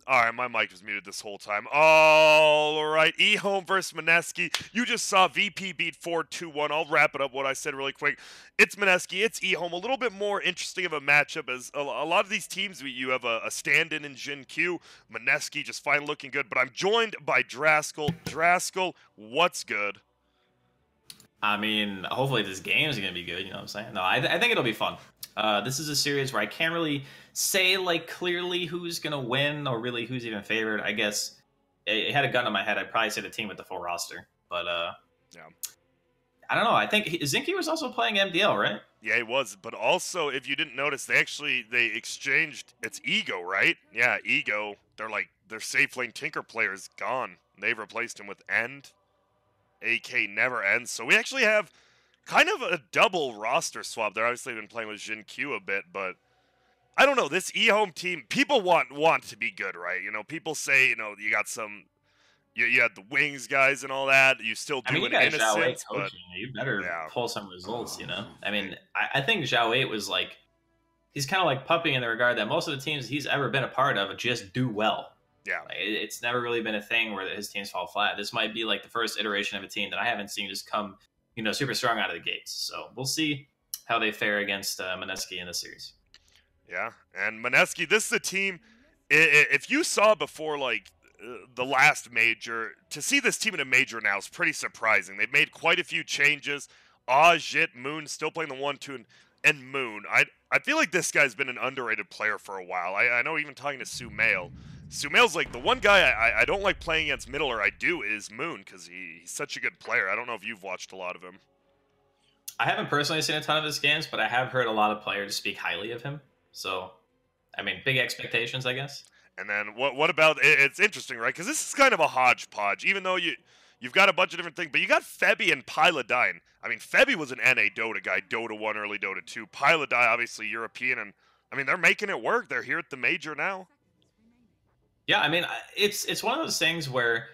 All right, my mic was muted this whole time. All right, Ehome versus Mineski. You just saw VP beat 4-2-1. I'll wrap it up what I said really quick. It's Mineski, it's Ehome. A little bit more interesting of a matchup as a lot of these teams, you have a stand-in in Jin Q. Mineski just fine looking good, but I'm joined by Draskell. Draskell, what's good? I mean, hopefully this game is going to be good, you know what I'm saying? No, I think it'll be fun. This is a series where I can't really say, like, clearly who's going to win or really who's even favored. I guess it had a gun to my head. I'd probably say the team with the full roster. But, yeah. I don't know. I think Zinky was also playing MDL, right? Yeah, he was. But also, if you didn't notice, they exchanged. It's Ego, right? Yeah, Ego. Their safe lane Tinker player is gone. They've replaced him with End. AK never ends. So we actually have kind of a double roster swap. They're obviously been playing with Jin Q a bit, but I don't know. This Ehome team, people want to be good, right? You know, people say, you know, you got some, you had the wings guys and all that. You still do in Innocence, but you better pull some results, you know? I mean, I think Zhao 8 was like, he's kind of like Puppy in the regard that most of the teams he's ever been a part of just do well. Yeah, like, it's never really been a thing where his teams fall flat. This might be like the first iteration of a team that I haven't seen just come, you know, super strong out of the gates. So we'll see how they fare against Mineski in this series. Yeah, and Mineski, this is a team. If you saw before, like the last major, to see this team in a major now is pretty surprising. They've made quite a few changes. Jit, Moon still playing the 1-2, and Moon. I feel like this guy's been an underrated player for a while. I know even talking to Sumail. Sumail's like, the one guy I don't like playing against middle, or I do, is Moon, because he's such a good player. I don't know if you've watched a lot of him. I haven't personally seen a ton of his games, but I have heard a lot of players speak highly of him. So, I mean, big expectations, I guess. And then what about, it's interesting, right? Because this is kind of a hodgepodge, even though you've got a bunch of different things, but you got Febby and Pyladine. I mean, Febby was an NA Dota guy, Dota 1, early Dota 2. Pyladine, obviously European, and I mean, they're making it work. They're here at the major now. Yeah, I mean, it's one of those things where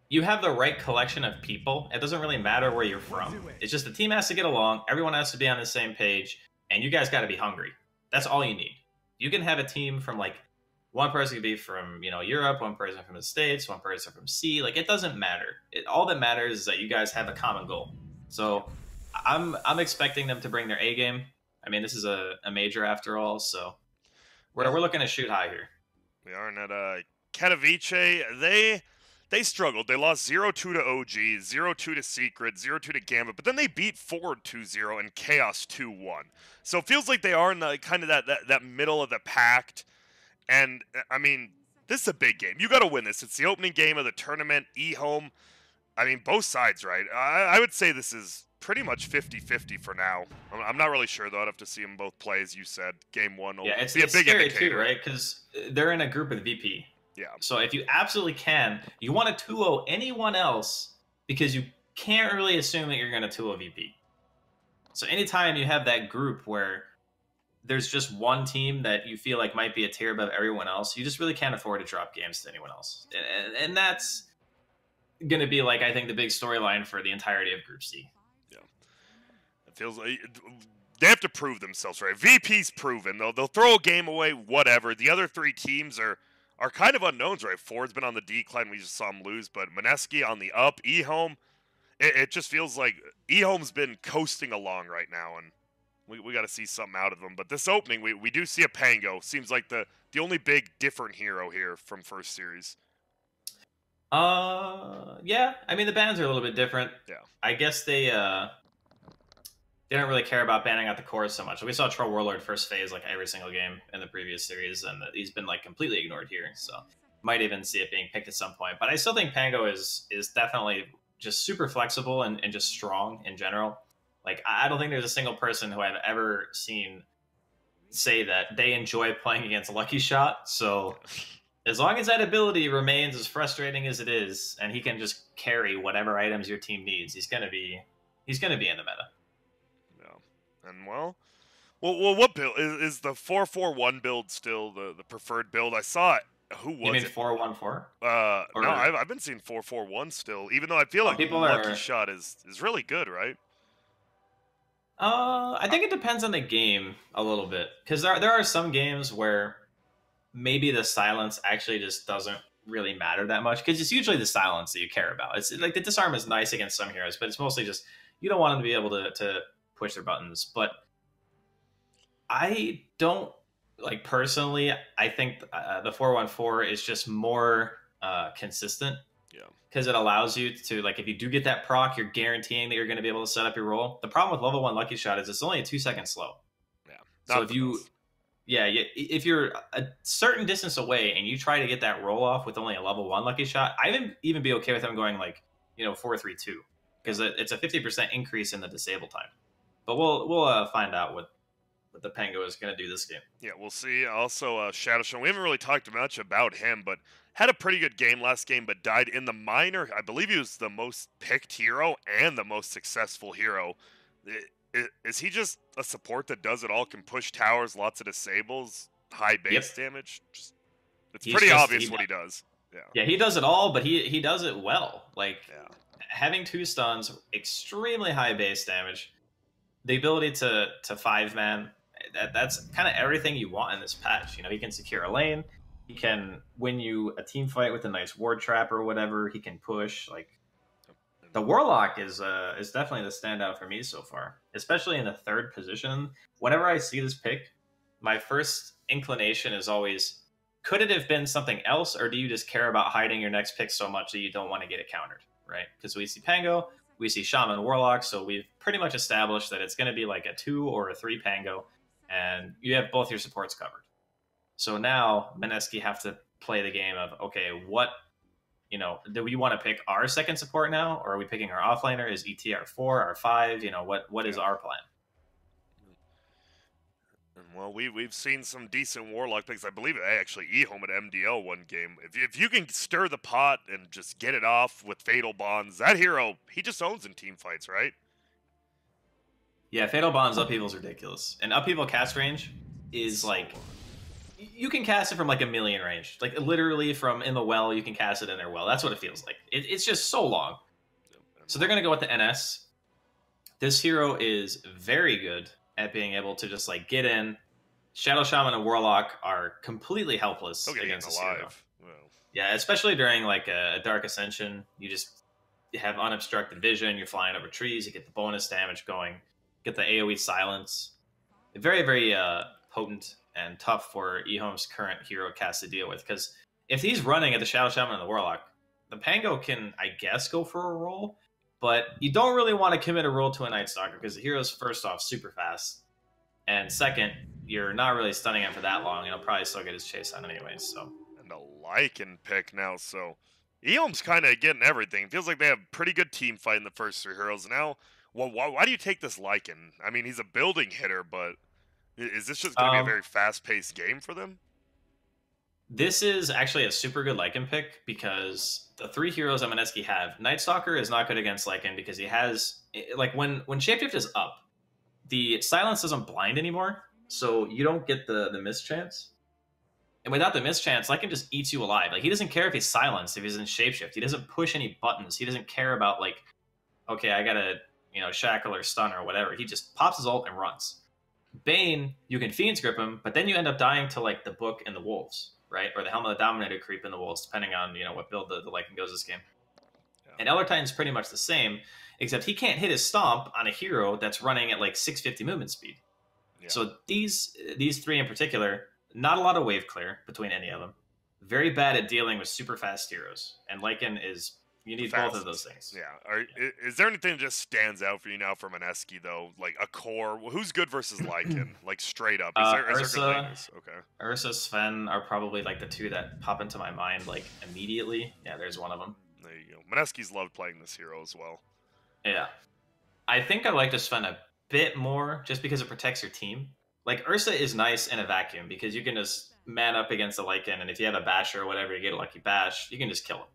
you have the right collection of people. It doesn't really matter where you're from. It's just the team has to get along. Everyone has to be on the same page, and you guys got to be hungry. That's all you need. You can have a team from, like, one person could be from, you know, Europe, one person from the States, one person from C. Like, it doesn't matter. All that matters is that you guys have a common goal. So I'm expecting them to bring their A game. I mean, this is a major after all, so we're looking to shoot high here. We are at Katowice. They struggled. They lost 0-2 to OG, 0-2 to Secret, 0-2 to Gambit, but then they beat Forward 2-0 and Chaos 2-1. So it feels like they are in the kind of that middle of the pact. And I mean, this is a big game. You got to win this. It's the opening game of the tournament. Ehome. I mean, both sides, right? I would say this is pretty much 50-50 for now. I'm not really sure, though. I'd have to see them both play, as you said. Game one will be a big scary indicator. Too, right? Because they're in a group with VP. Yeah. So if you absolutely can, you want to 2-0 anyone else because you can't really assume that you're going to 2-0 VP. So anytime you have that group where there's just one team that you feel like might be a tier above everyone else, you just really can't afford to drop games to anyone else. And that's going to be, like, I think, the big storyline for the entirety of Group C. Yeah. It feels like they have to prove themselves, right? VP's proven. They'll throw a game away, whatever. The other three teams are kind of unknowns, right? Ford's been on the decline. We just saw him lose. But Mineski on the up. Ehome, it just feels like Ehome's been coasting along right now, and we got to see something out of them. But this opening, we do see a Pango. Seems like the only big different hero here from first series. Yeah. I mean, the bans are a little bit different. Yeah. I guess they don't really care about banning out the cores so much. We saw Troll Warlord first phase like every single game in the previous series, and he's been like completely ignored here. So might even see it being picked at some point. But I still think Pango is definitely just super flexible and just strong in general. Like, I don't think there's a single person who I've ever seen say that they enjoy playing against Lucky Shot. So as long as that ability remains as frustrating as it is, and he can just carry whatever items your team needs, he's gonna be in the meta. Yeah. And well, what build is the 4-4-1 build still the preferred build? I saw it. Who was it? You mean 4-1-4? No, I've been seeing 4-4-1 still, even though I feel like Lucky Shot is really good, right? I think it depends on the game a little bit, because there are some games where maybe the silence actually just doesn't really matter that much, because it's usually the silence that you care about. It's like the disarm is nice against some heroes, but it's mostly just you don't want them to be able to push their buttons. But I don't like, personally, I think the 414 is just more consistent. Yeah. Because it allows you to, like, if you do get that proc, you're guaranteeing that you're going to be able to set up your roll. The problem with level 1 Lucky Shot is it's only a 2-second slow. Yeah. So if you, if you're a certain distance away and you try to get that roll off with only a level 1 Lucky Shot, I would even be okay with them going like, 4-3-2, because it's a 50% increase in the disable time. But we'll find out what the Pango is going to do this game. Yeah, we'll see. Also, Shadow Shaman, we haven't really talked much about him, but had a pretty good game last game, but died in the minor. I believe he was the most picked hero and the most successful hero. Is he just a support that does it all, can push towers, lots of disables, high base damage? It's pretty obvious what he does. Yeah, he does it all, but he does it well. Like, having 2 stuns, extremely high base damage, the ability to 5-man, that's kind of everything you want in this patch. He can secure a lane, he can win you a team fight with a nice ward trap or whatever, he can push. Like, the Warlock is definitely the standout for me so far, especially in the 3rd position. Whenever I see this pick, my first inclination is always, could it have been something else, or do you just care about hiding your next pick so much that you don't want to get it countered, right? Because we see Pango, we see Shaman Warlock, so we've pretty much established that it's going to be like a 2 or a 3 Pango, and you have both your supports covered. So now Mineski have to play the game of, okay, what, do we want to pick our second support now, or are we picking our offlaner? Is ET our 4, our 5? What is our plan? Well, we've seen some decent Warlock picks. I believe actually Ehome at MDL one game. If you can stir the pot and just get it off with Fatal Bonds, that hero, he just owns in team fights, right? Yeah, Fatal Bonds upheaval's ridiculous. And upheaval cast range is like, you can cast it from like a million range. Like, literally from in the well, you can cast it in their well. That's what it feels like. It's just so long. So they're going to go with the NS. This hero is very good at being able to just like get in. Shadow Shaman and Warlock are completely helpless against this hero. Well. Yeah, especially during like a Dark Ascension. You just have unobstructed vision. You're flying over trees. You get the bonus damage going. Get the AoE silence. Very, very potent and tough for Ehome's current hero cast to deal with. Because if he's running at the Shadow Shaman and the Warlock, the Pango can, I guess, go for a roll. But you don't really want to commit a roll to a Night Stalker, because the hero's, first off, super fast. And second, you're not really stunning him for that long, and he'll probably still get his chase on anyway. So. And a Lycan pick now, so Ehome's kind of getting everything. Feels like they have pretty good team fight in the first 3 heroes. Now, well, why do you take this Lycan? I mean, he's a building hitter, but is this just going to be a very fast-paced game for them? This is actually a super good Lycan pick, because the 3 heroes that Mineski have, Night Stalker is not good against Lycan because he has, like, when Shapeshift is up, the silence doesn't blind anymore, so you don't get the miss chance. And without the miss chance, Lycan just eats you alive. Like, he doesn't care if he's silenced, if he's in Shapeshift. He doesn't push any buttons. He doesn't care about, like, okay, I gotta, shackle or stun or whatever. He just pops his ult and runs. Bane, you can Fiend's Grip him, but then you end up dying to, like, the Book and the Wolves, right? Or the Helmet of the Dominator creep in the Wolves, depending on, what build the Lycan goes this game. Yeah. And Ellertine's pretty much the same, except he can't hit his stomp on a hero that's running at, like, 650 movement speed. Yeah. So these 3 in particular, not a lot of wave clear between any of them. Very bad at dealing with super fast heroes. And Lycan is... You need both of those things. Yeah. Is there anything that just stands out for you now from Mineski, though? Like a core? Who's good versus Lycan? Like, straight up. Is there good laners? Okay. Ursa, Sven are probably like the 2 that pop into my mind, like, immediately. Yeah, there's one of them. There you go. Mineski's loved playing this hero as well. Yeah. I think I like the Sven a bit more just because it protects your team. Like, Ursa is nice in a vacuum because you can just man up against a Lycan, and if you have a basher or whatever, you get a lucky bash, you can just kill him.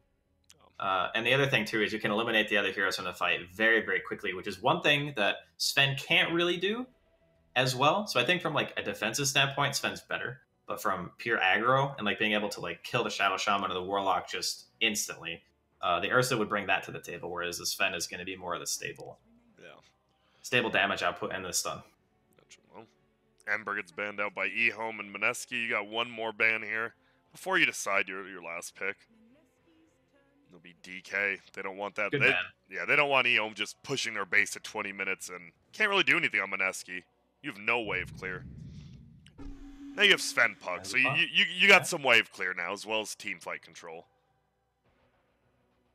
And the other thing, too, is you can eliminate the other heroes from the fight very, very quickly, which is one thing that Sven can't really do as well. So I think from, like, a defensive standpoint, Sven's better. But from pure aggro and, like, being able to, like, kill the Shadow Shaman or the Warlock just instantly, the Ursa would bring that to the table, whereas the Sven is going to be more of the stable damage output and the stun. Well, Ember gets banned out by Ehome and Mineski. You got one more ban here before you decide your last pick. It'll be DK. They don't want that. Good ban. Yeah, they don't want Ehome just pushing their base at 20 minutes and can't really do anything on Mineski. You have no wave clear. Now you have Sven Puck, so you got some wave clear now as well as team fight control.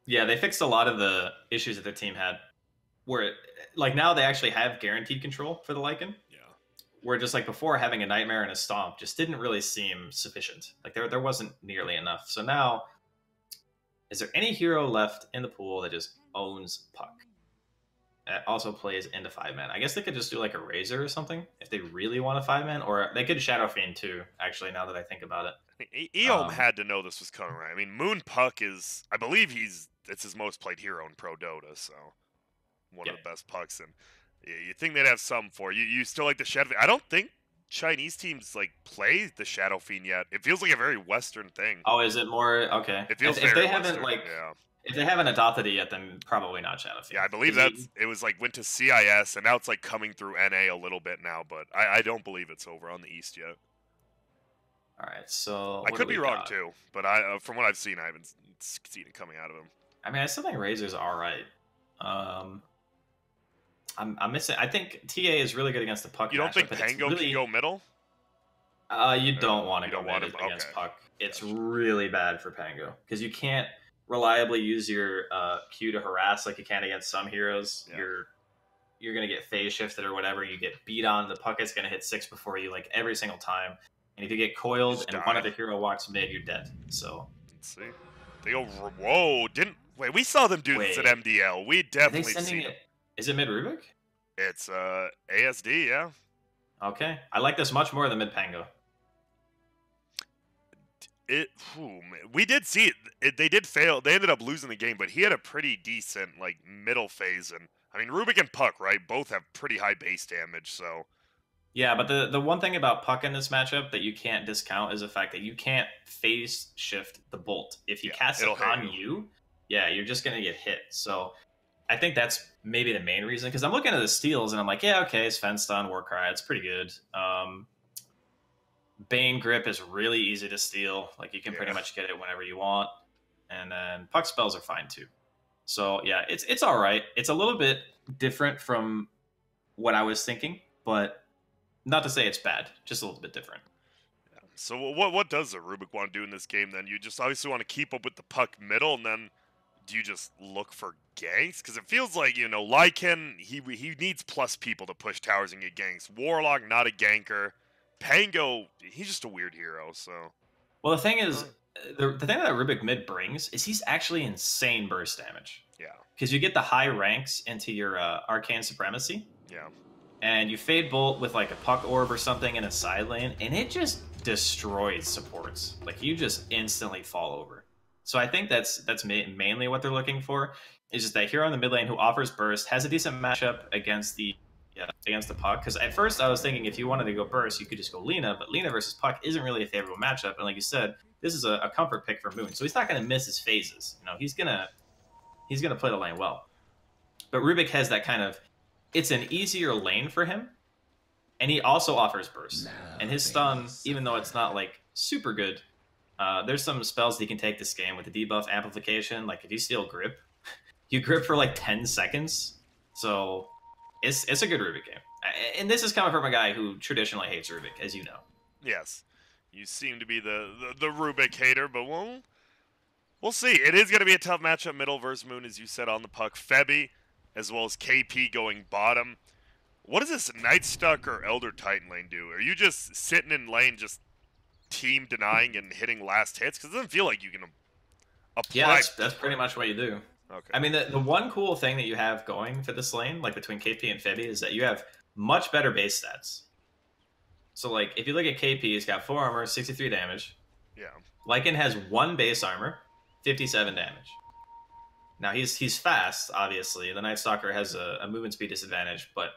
Yeah, they fixed a lot of the issues that the team had. Where, like, now they actually have guaranteed control for the Lycan. Yeah. Where just like before, having a Nightmare and a Stomp just didn't really seem sufficient. Like there wasn't nearly enough. So now, is there any hero left in the pool that just owns Puck? That also plays into 5-man. I guess they could just do like a Razor or something if they really want a 5-man, or they could Shadow Fiend too. Actually, now that I think about it, Ehome had to know this was coming, right? I mean, Moon Puck is, I believe it's his most played hero in Pro Dota, so one of the best pucks. And you think they'd have some for you. You still like the Shadow Fiend? I don't think Chinese teams like play the Shadow Fiend yet. It feels like a very Western thing. Oh, is it more okay? It feels if very they Western, haven't like. Yeah. If they haven't adopted it yet, then probably not Shadow Fiend. Yeah, I believe it was like went to CIS, and now it's like coming through NA a little bit now, but I don't believe it's over on the East yet. All right, so I could be wrong too, but from what I've seen, I haven't seen it coming out of him. I mean, I still think Razor's all right. I'm missing. I think TA is really good against the Puck. You don't think Pango really, can go middle? You don't want to go mid against Puck. It's really bad for Pango because you can't reliably use your Q to harass like you can against some heroes. Yeah. You're gonna get phase shifted or whatever. You get beat on. The Puck is gonna hit 6 before you like every single time. And if you get coiled and one other hero walks mid, you're dead. So let's see. They go. Whoa! Wait? We saw them do this at MDL. We definitely seen it. Is it mid Rubik? It's ASD. Yeah. Okay, I like this much more than mid Pango. We did see it. They did fail. They ended up losing the game, but he had a pretty decent like middle phase. And I mean, Rubik and Puck, right? Both have pretty high base damage. So yeah, but the one thing about Puck in this matchup that you can't discount is the fact that you can't phase shift the bolt. If he casts it on you, yeah, you're just gonna get hit. So I think that's maybe the main reason. Because I'm looking at the steals and I'm like, yeah, okay, Sven stun, Warcry, it's pretty good. Bane Grip is really easy to steal. Like, you can pretty much get it whenever you want. And then Puck spells are fine, too. So, yeah, it's all right. It's a little bit different from what I was thinking, but not to say it's bad. Just a little bit different. Yeah. So what does the Rubik want to do in this game, then? You just obviously want to keep up with the Puck middle, and then do you just look for ganks? Because it feels like, you know, Lycan, he needs plus people to push towers and get ganks. Warlock, not a ganker. Pango, he's just a weird hero, so. Well, the thing is, the thing that Rubik mid brings is he's actually insane burst damage. Yeah. Because you get the high ranks into your Arcane Supremacy. Yeah. And you Fade Bolt with like a Puck Orb or something in a side lane, and it just destroys supports. Like, you just instantly fall over. So I think that's mainly what they're looking for, is just that hero in the mid lane who offers burst, has a decent matchup against the Puck. Because at first I was thinking if you wanted to go burst, you could just go Lina, but Lina versus Puck isn't really a favorable matchup. And like you said, this is a comfort pick for Moon, so he's not going to miss his phases. You know, he's gonna play the lane well. But Rubik has that kind of, it's an easier lane for him, and he also offers burst. And his stun, even though it's not like super good, there's some spells that he can take this game with the debuff amplification. Like if you steal grip, you grip for like 10 seconds. So it's a good Rubik game. And this is coming from a guy who traditionally hates Rubik, as you know. Yes. You seem to be the Rubik hater, but we'll see. It is going to be a tough matchup, middle versus Moon, as you said, on the Puck. Febby, as well as KP going bottom. What does this Nightstuck or Elder Titan lane do? Are you just sitting in lane, just team denying and hitting last hits? Because it doesn't feel like you can apply. Yeah, that's pretty much what you do. Okay. I mean, the one cool thing that you have going for this lane, like between KP and Febby, is that you have much better base stats. So, like, if you look at KP, he's got 4 armor, 63 damage. Yeah. Lycan has 1 base armor, 57 damage. Now, he's fast, obviously. The Night Stalker has a movement speed disadvantage, but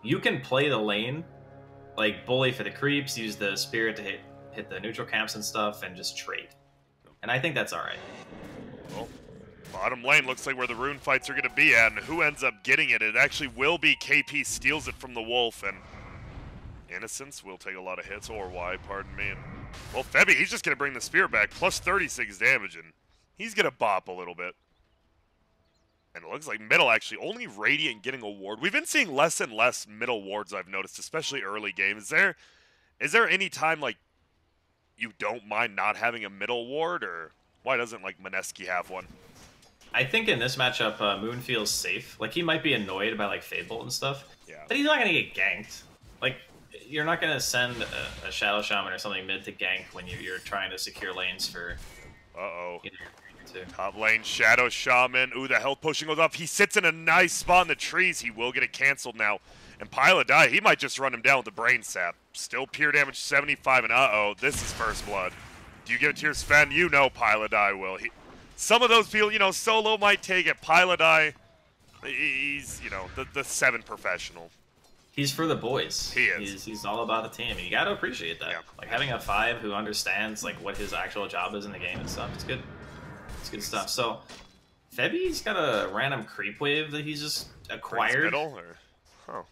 you can play the lane, like, bully for the creeps, use the Spirit to hit the neutral camps and stuff, and just trade. And I think that's alright. Well, bottom lane looks like where the rune fights are going to be at, and who ends up getting it? It actually will be KP steals it from the Wolf, and Innocence will take a lot of hits, or Y, pardon me. And, well, Febby, he's just going to bring the spear back, plus 36 damage, and he's going to bop a little bit. And it looks like middle, actually, only Radiant getting a ward. We've been seeing less and less middle wards, I've noticed, especially early games. Is there any time, like, you don't mind not having a middle ward, or why doesn't, like, Mineski have one? I think in this matchup, Moon feels safe. Like, he might be annoyed by, like, Fadebolt and stuff, but he's not going to get ganked. Like, you're not going to send a Shadow Shaman or something mid to gank when you're trying to secure lanes for... Uh-oh. You know, top lane, Shadow Shaman. Ooh, the health potion goes up. He sits in a nice spot in the trees. He will get it canceled now. And Pilot Die, he might just run him down with the Brain Sap. Still pure damage 75, and uh-oh, this is first blood. Do you give it to your Sven? You know Pilot Die will. Some of those people, you know, Solo might take it. Pilot Die, he's, you know, the 7 professional. He's for the boys. He is. He's all about the team. You got to appreciate that. Yeah. Like, having a 5 who understands, like, what his actual job is in the game and stuff, it's good. It's good stuff. So, Febby's got a random creep wave that he's just acquired. Middle, or... Oh.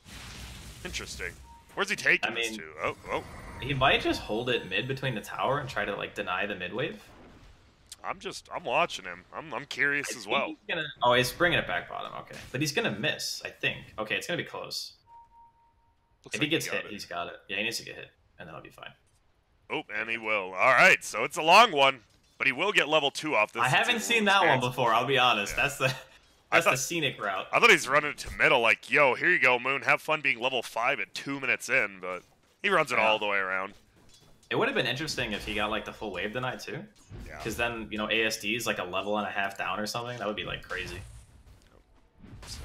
Interesting. Where's he taking this to? Oh. He might just hold it mid between the tower and try to, like, deny the mid wave. I'm watching him. I'm curious as well. He's bringing it back bottom. Okay. But he's going to miss, I think. Okay, it's going to be close. If he gets hit, he's got it. Yeah, he needs to get hit, and then he'll be fine. Oh, and he will. All right, so it's a long one. But he will get level 2 off this. I haven't seen that one before, I'll be honest. Yeah. That's the scenic route. I thought he's running it to middle, like, yo, here you go, Moon. Have fun being level 5 at 2 minutes in, but he runs it all the way around. It would have been interesting if he got, like, the full wave tonight, too. Yeah. Because then, you know, ASD is, like, a level and a half down or something. That would be, like, crazy. So,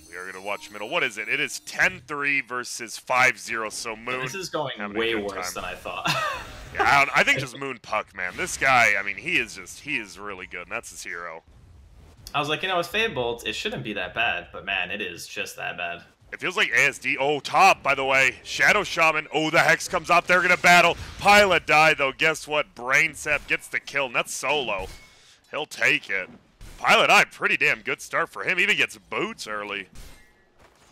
we are going to watch middle. What is it? It is 10-3 versus 5-0, so Moon... This is going way worse than I thought. Yeah, I think just Moon Puck, man. This guy, I mean, he is really good, and that's his hero. I was like, you know, with Fadebolt, it shouldn't be that bad, but man, it is just that bad. It feels like ASD. Oh, top, by the way. Shadow Shaman. Oh, the Hex comes up. They're going to battle. Pilot Die, though. Guess what? Brain Sap gets the kill, and that's Solo. He'll take it. Pilot Die, pretty damn good start for him. Even gets boots early.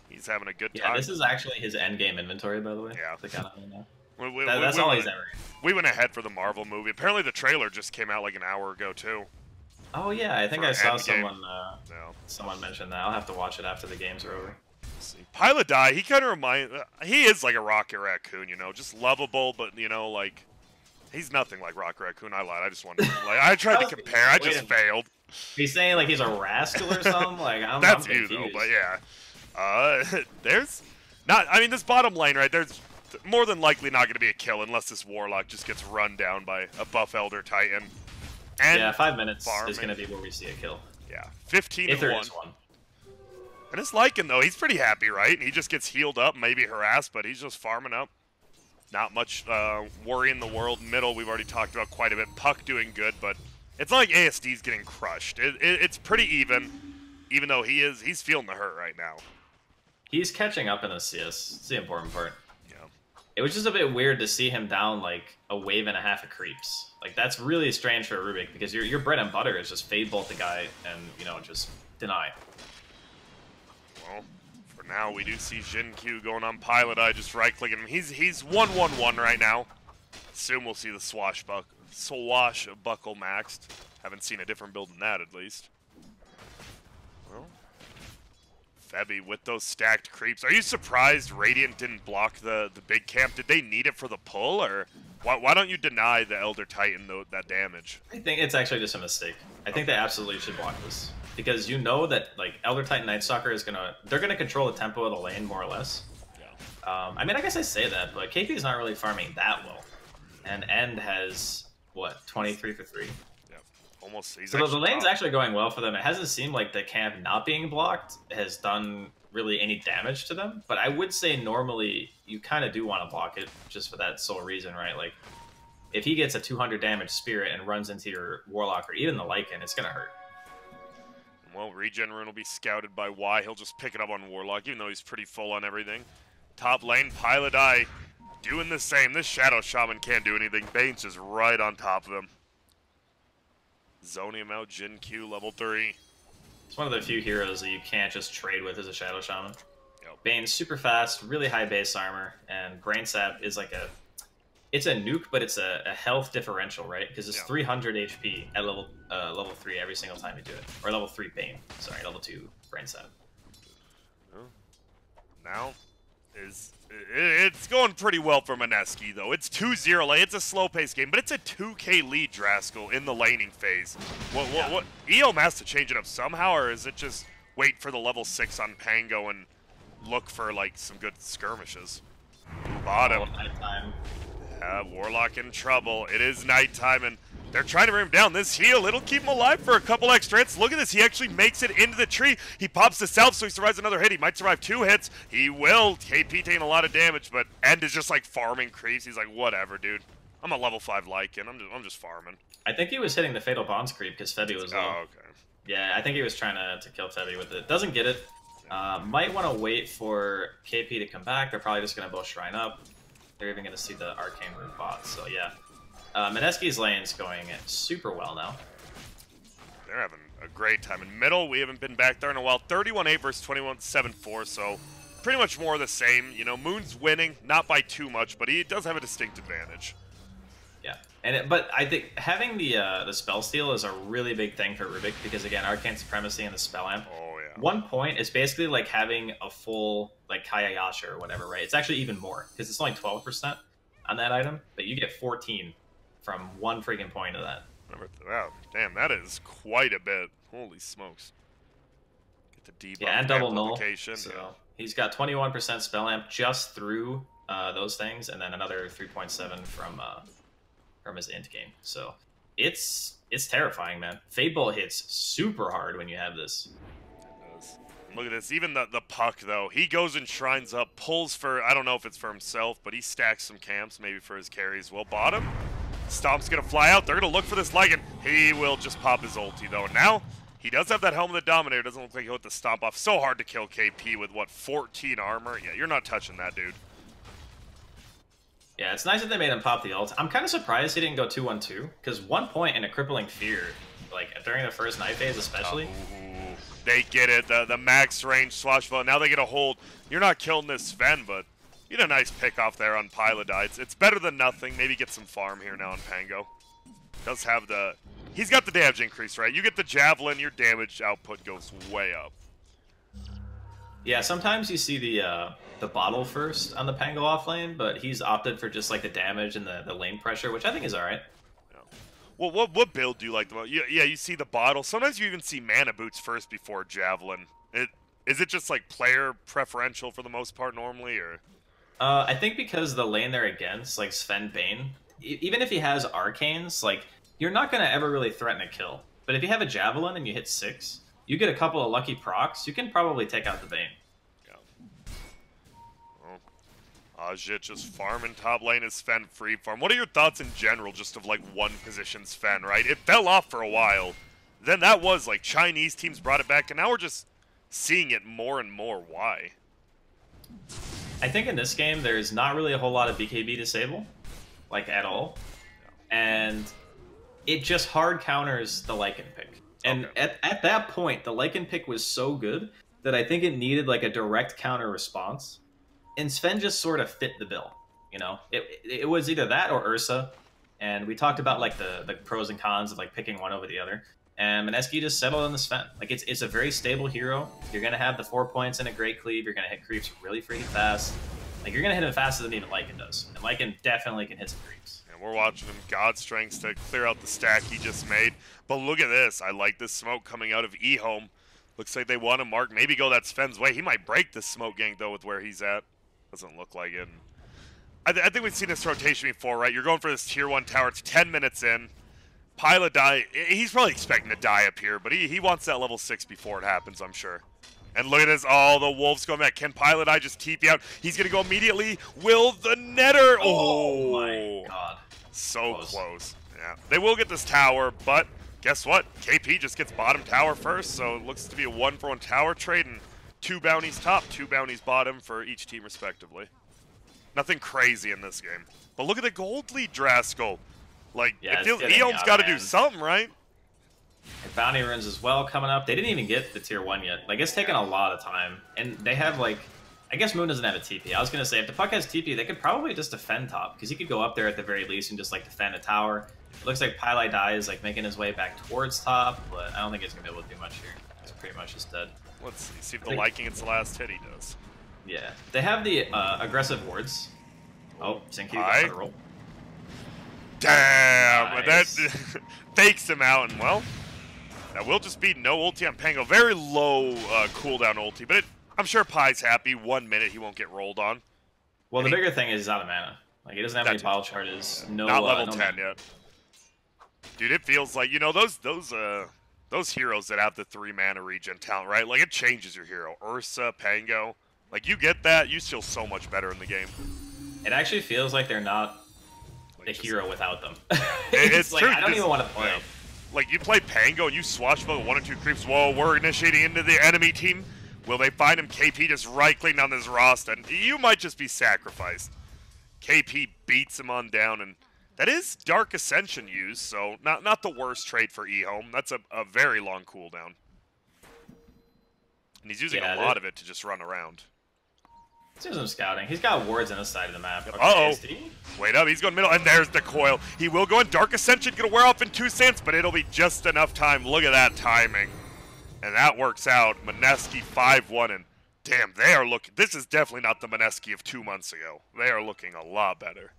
He's having a good time. Yeah, this is actually his endgame inventory, by the way. Yeah. That's all he's ever. We went ahead for the Marvel movie. Apparently the trailer just came out like an hour ago, too. Oh, yeah. I think I saw someone mention that. I'll have to watch it after the games are over. Pilot Die, he kind of he is like a Rocket Raccoon, you know, just lovable, but, you know, like, he's nothing like Rocket Raccoon. I lied. I just wanted to, like, I tried to compare. I just failed. He's saying, like, he's a rascal or something? Like, That's I'm you, though, but yeah. This bottom lane, right, there's more than likely not going to be a kill unless this Warlock just gets run down by a buff Elder Titan. And yeah, 5 minutes is going to be where we see a kill. Yeah, 15 if there is one. And it's Lycan, though. He's pretty happy, right? He just gets healed up, maybe harassed, but he's just farming up. Not much worry in the world. Middle, we've already talked about quite a bit. Puck doing good, but it's not like ASD's getting crushed. It's pretty even though he's feeling the hurt right now. He's catching up in the CS. It's the important part. Yeah. It was just a bit weird to see him down like a wave and a half of creeps. Like, that's really strange for a Rubik, because your bread and butter is just Fadebolt the guy and, you know, just deny. Well, for now, we do see Jin-Q going on Pilot Eye, just right-clicking him. He's 1-1-1 right now. Soon we'll see the Swashbuckle maxed. Haven't seen a different build than that, at least. Well, Febby with those stacked creeps. Are you surprised Radiant didn't block the big camp? Did they need it for the pull, or why don't you deny the Elder Titan that damage? I think it's actually just a mistake. I think they absolutely should block this. Because you know that, like, Elder Titan Night Stalker is they're gonna control the tempo of the lane, more or less. Yeah. I mean, I guess I say that, but KP is not really farming that well. And End has, what, 23 for 3? Yeah, almost. So the lane's actually going well for them. It hasn't seemed like the camp not being blocked has done really any damage to them. But I would say normally you kind of do want to block it just for that sole reason, right? Like, if he gets a 200 damage Spirit and runs into your Warlock or even the Lycan, it's gonna hurt. Well, Regen Rune will be scouted by Y. He'll just pick it up on Warlock, even though he's pretty full on everything. Top lane, Pilot Eye doing the same. This Shadow Shaman can't do anything. Bane's just right on top of him. Zoning him out, Jin-Q, level 3. It's one of the few heroes that you can't just trade with as a Shadow Shaman. Yep. Bane's super fast, really high base armor, and Brain Sap is like it's a nuke, but it's a health differential, right? Because it's 300 HP at level 3 every single time you do it. Or level 3 Bane. Sorry, level 2 Brain Sap. Now, it's going pretty well for Mineski, though. It's 2-0 lane. It's a slow-paced game, but it's a 2K lead, Draskell, in the laning phase. What? Ehome has to change it up somehow, or is it just wait for the level 6 on Pango and look for, like, some good skirmishes? Bottom. Nighttime. Yeah, Warlock in trouble. It is nighttime, and they're trying to bring him down. This heal, it'll keep him alive for a couple extra hits. Look at this. He actually makes it into the tree. He pops the self, so he survives another hit. He might survive 2 hits. He will. KP taking a lot of damage, but End is just, like, farming creeps. He's like, whatever, dude. I'm a level 5 Lycan. I'm just farming. I think he was hitting the Fatal Bonds creep because Febby was low. Oh, okay. Yeah, I think he was trying to kill Febby with it. Doesn't get it. Might want to wait for KP to come back. They're probably just going to both Shrine up. They're even going to see the Arcane Root bot, so yeah. Mineski's lane's going super well now. They're having a great time. In middle, we haven't been back there in a while. 31-8 versus 21-7-4, so pretty much more of the same. You know, Moon's winning, not by too much, but he does have a distinct advantage. Yeah, but I think having the spell steal is a really big thing for Rubik because, again, Arcane Supremacy and the Spell Amp. Oh, yeah. 1 point is basically like having a full, like, Kayayasha or whatever, right? It's actually even more because it's only 12% on that item, but you get 14 from 1 freaking point of that. Wow, damn, that is quite a bit. Holy smokes. Get the debuff. Yeah, and double null. So yeah. He's got 21% Spell Amp just through those things, and then another 3.7 from his int game. So it's terrifying, man. Fade Bolt hits super hard when you have this. It does. Look at this. Even the Puck, though. He goes and shrines up, pulls for, I don't know if it's for himself, but he stacks some camps, maybe for his carry as well. Bottom. Stomp's going to fly out. They're going to look for this Lycan. He will just pop his ulti, though. And now, he does have that Helm of the Dominator. Doesn't look like he'll hit the Stomp off. So hard to kill KP with, what, 14 armor? Yeah, you're not touching that, dude. Yeah, it's nice that they made him pop the ult. I'm kind of surprised he didn't go 2-1-2, because 1 point in a Crippling Fear, like, during the first night phase especially. They get it. The max range swashbuckler. Now they get a hold. You're not killing this Sven, but you get a nice pick off there on Pylodite. It's better than nothing. Maybe get some farm here now on Pango. Does have the... He's got the damage increase, right? You get the Javelin, your damage output goes way up. Yeah, sometimes you see the bottle first on the Pango off lane, but he's opted for just like the damage and the lane pressure, which I think is alright. Yeah. Well, what build do you like the most? Yeah, you see the bottle. Sometimes you even see Mana Boots first before Javelin. Is it just like player preferential for the most part normally, or? I think because the lane they're against, like Sven Bane, even if he has Arcanes, like, you're not going to ever really threaten a kill. But if you have a Javelin and you hit 6, you get a couple of lucky procs, you can probably take out the Bane. Ajit just farming top lane as Sven free farm. What are your thoughts in general just of like one position Sven, right? It fell off for a while. Then that was like Chinese teams brought it back and now we're just seeing it more and more. Why? I think in this game there's not really a whole lot of BKB disable, like at all. And it just hard counters the Lycan pick. And at that point, the Lycan pick was so good that I think it needed like a direct counter response. And Sven just sort of fit the bill, you know? It was either that or Ursa, and we talked about, like, the pros and cons of, like, picking one over the other. And Mineski just settled on the Sven. Like, it's a very stable hero. You're going to have the 4 points and a great cleave. You're going to hit creeps really freaking fast. Like, you're going to hit them faster than even Lycan does. And Lycan definitely can hit some creeps. And we're watching him God Strengths to clear out the stack he just made. But look at this. I like this smoke coming out of Ehome. Looks like they want to mark, maybe go that Sven's way. He might break this smoke gank, though, with where he's at. Doesn't look like it. I think we've seen this rotation before, right? You're going for this tier 1 tower. It's 10 minutes in. Pilot die. He's probably expecting to die up here, but he wants that level 6 before it happens, I'm sure. And look at this. Oh, the Wolves going back. Can Pilot Eye just TP out? He's going to go immediately. Will the Netter? Oh my god. So close. Yeah. They will get this tower, but guess what? KP just gets bottom tower first, so it looks to be a 1-for-1 tower trade. And 2 bounties top, 2 bounties bottom for each team respectively. Nothing crazy in this game. But look at the gold lead, Draskell. Like, yeah, Ehome's got to do something, right? And bounty runes as well coming up. They didn't even get the tier 1 yet. Like, it's taken a lot of time. And they have, like, I guess Moon doesn't have a TP. I was going to say, if the puck has TP, they could probably just defend top, because he could go up there at the very least and just, like, defend a tower. It looks like Pili Dai is, like, making his way back towards top, but I don't think he's going to be able to do much here. He's pretty much just dead. Let's see if the liking gets the last hit he does. Yeah. They have the aggressive wards. Oh, Zinky got the roll. Damn! Nice. That fakes him out, and well, that will just be no ulti on Pango. Very low cooldown ulti, but I'm sure Pi's happy. 1 minute, he won't get rolled on. Well, the bigger thing is he's out of mana. Like, he doesn't have any bottle charges. No, not level 10 mana. yet. Dude, it feels like, you know, those heroes that have the 3 mana regen talent, right? Like, it changes your hero. Ursa, Pango. Like, you get that, you feel so much better in the game. It actually feels like they're not a hero without them. It's like, true. I don't even want to play. Yeah. Like, you play Pango and you swashbuckle 1 or 2 creeps. Whoa, we're initiating into the enemy team. Will they find him? KP just right-clicking on this roster, and you might just be sacrificed. KP beats him on down, and that is Dark Ascension used, so not the worst trade for Ehome. That's a very long cooldown. And he's using a lot of it to just run around. Let's do some scouting. He's got wards on this side of the map. Yep. Okay, Wait up, he's going middle, and there's the coil. He will go in. Dark Ascension gonna wear off in 2 seconds, but it'll be just enough time. Look at that timing. And that works out. Mineski 5-1, and damn, they are looking. This is definitely not the Mineski of 2 months ago. They are looking a lot better.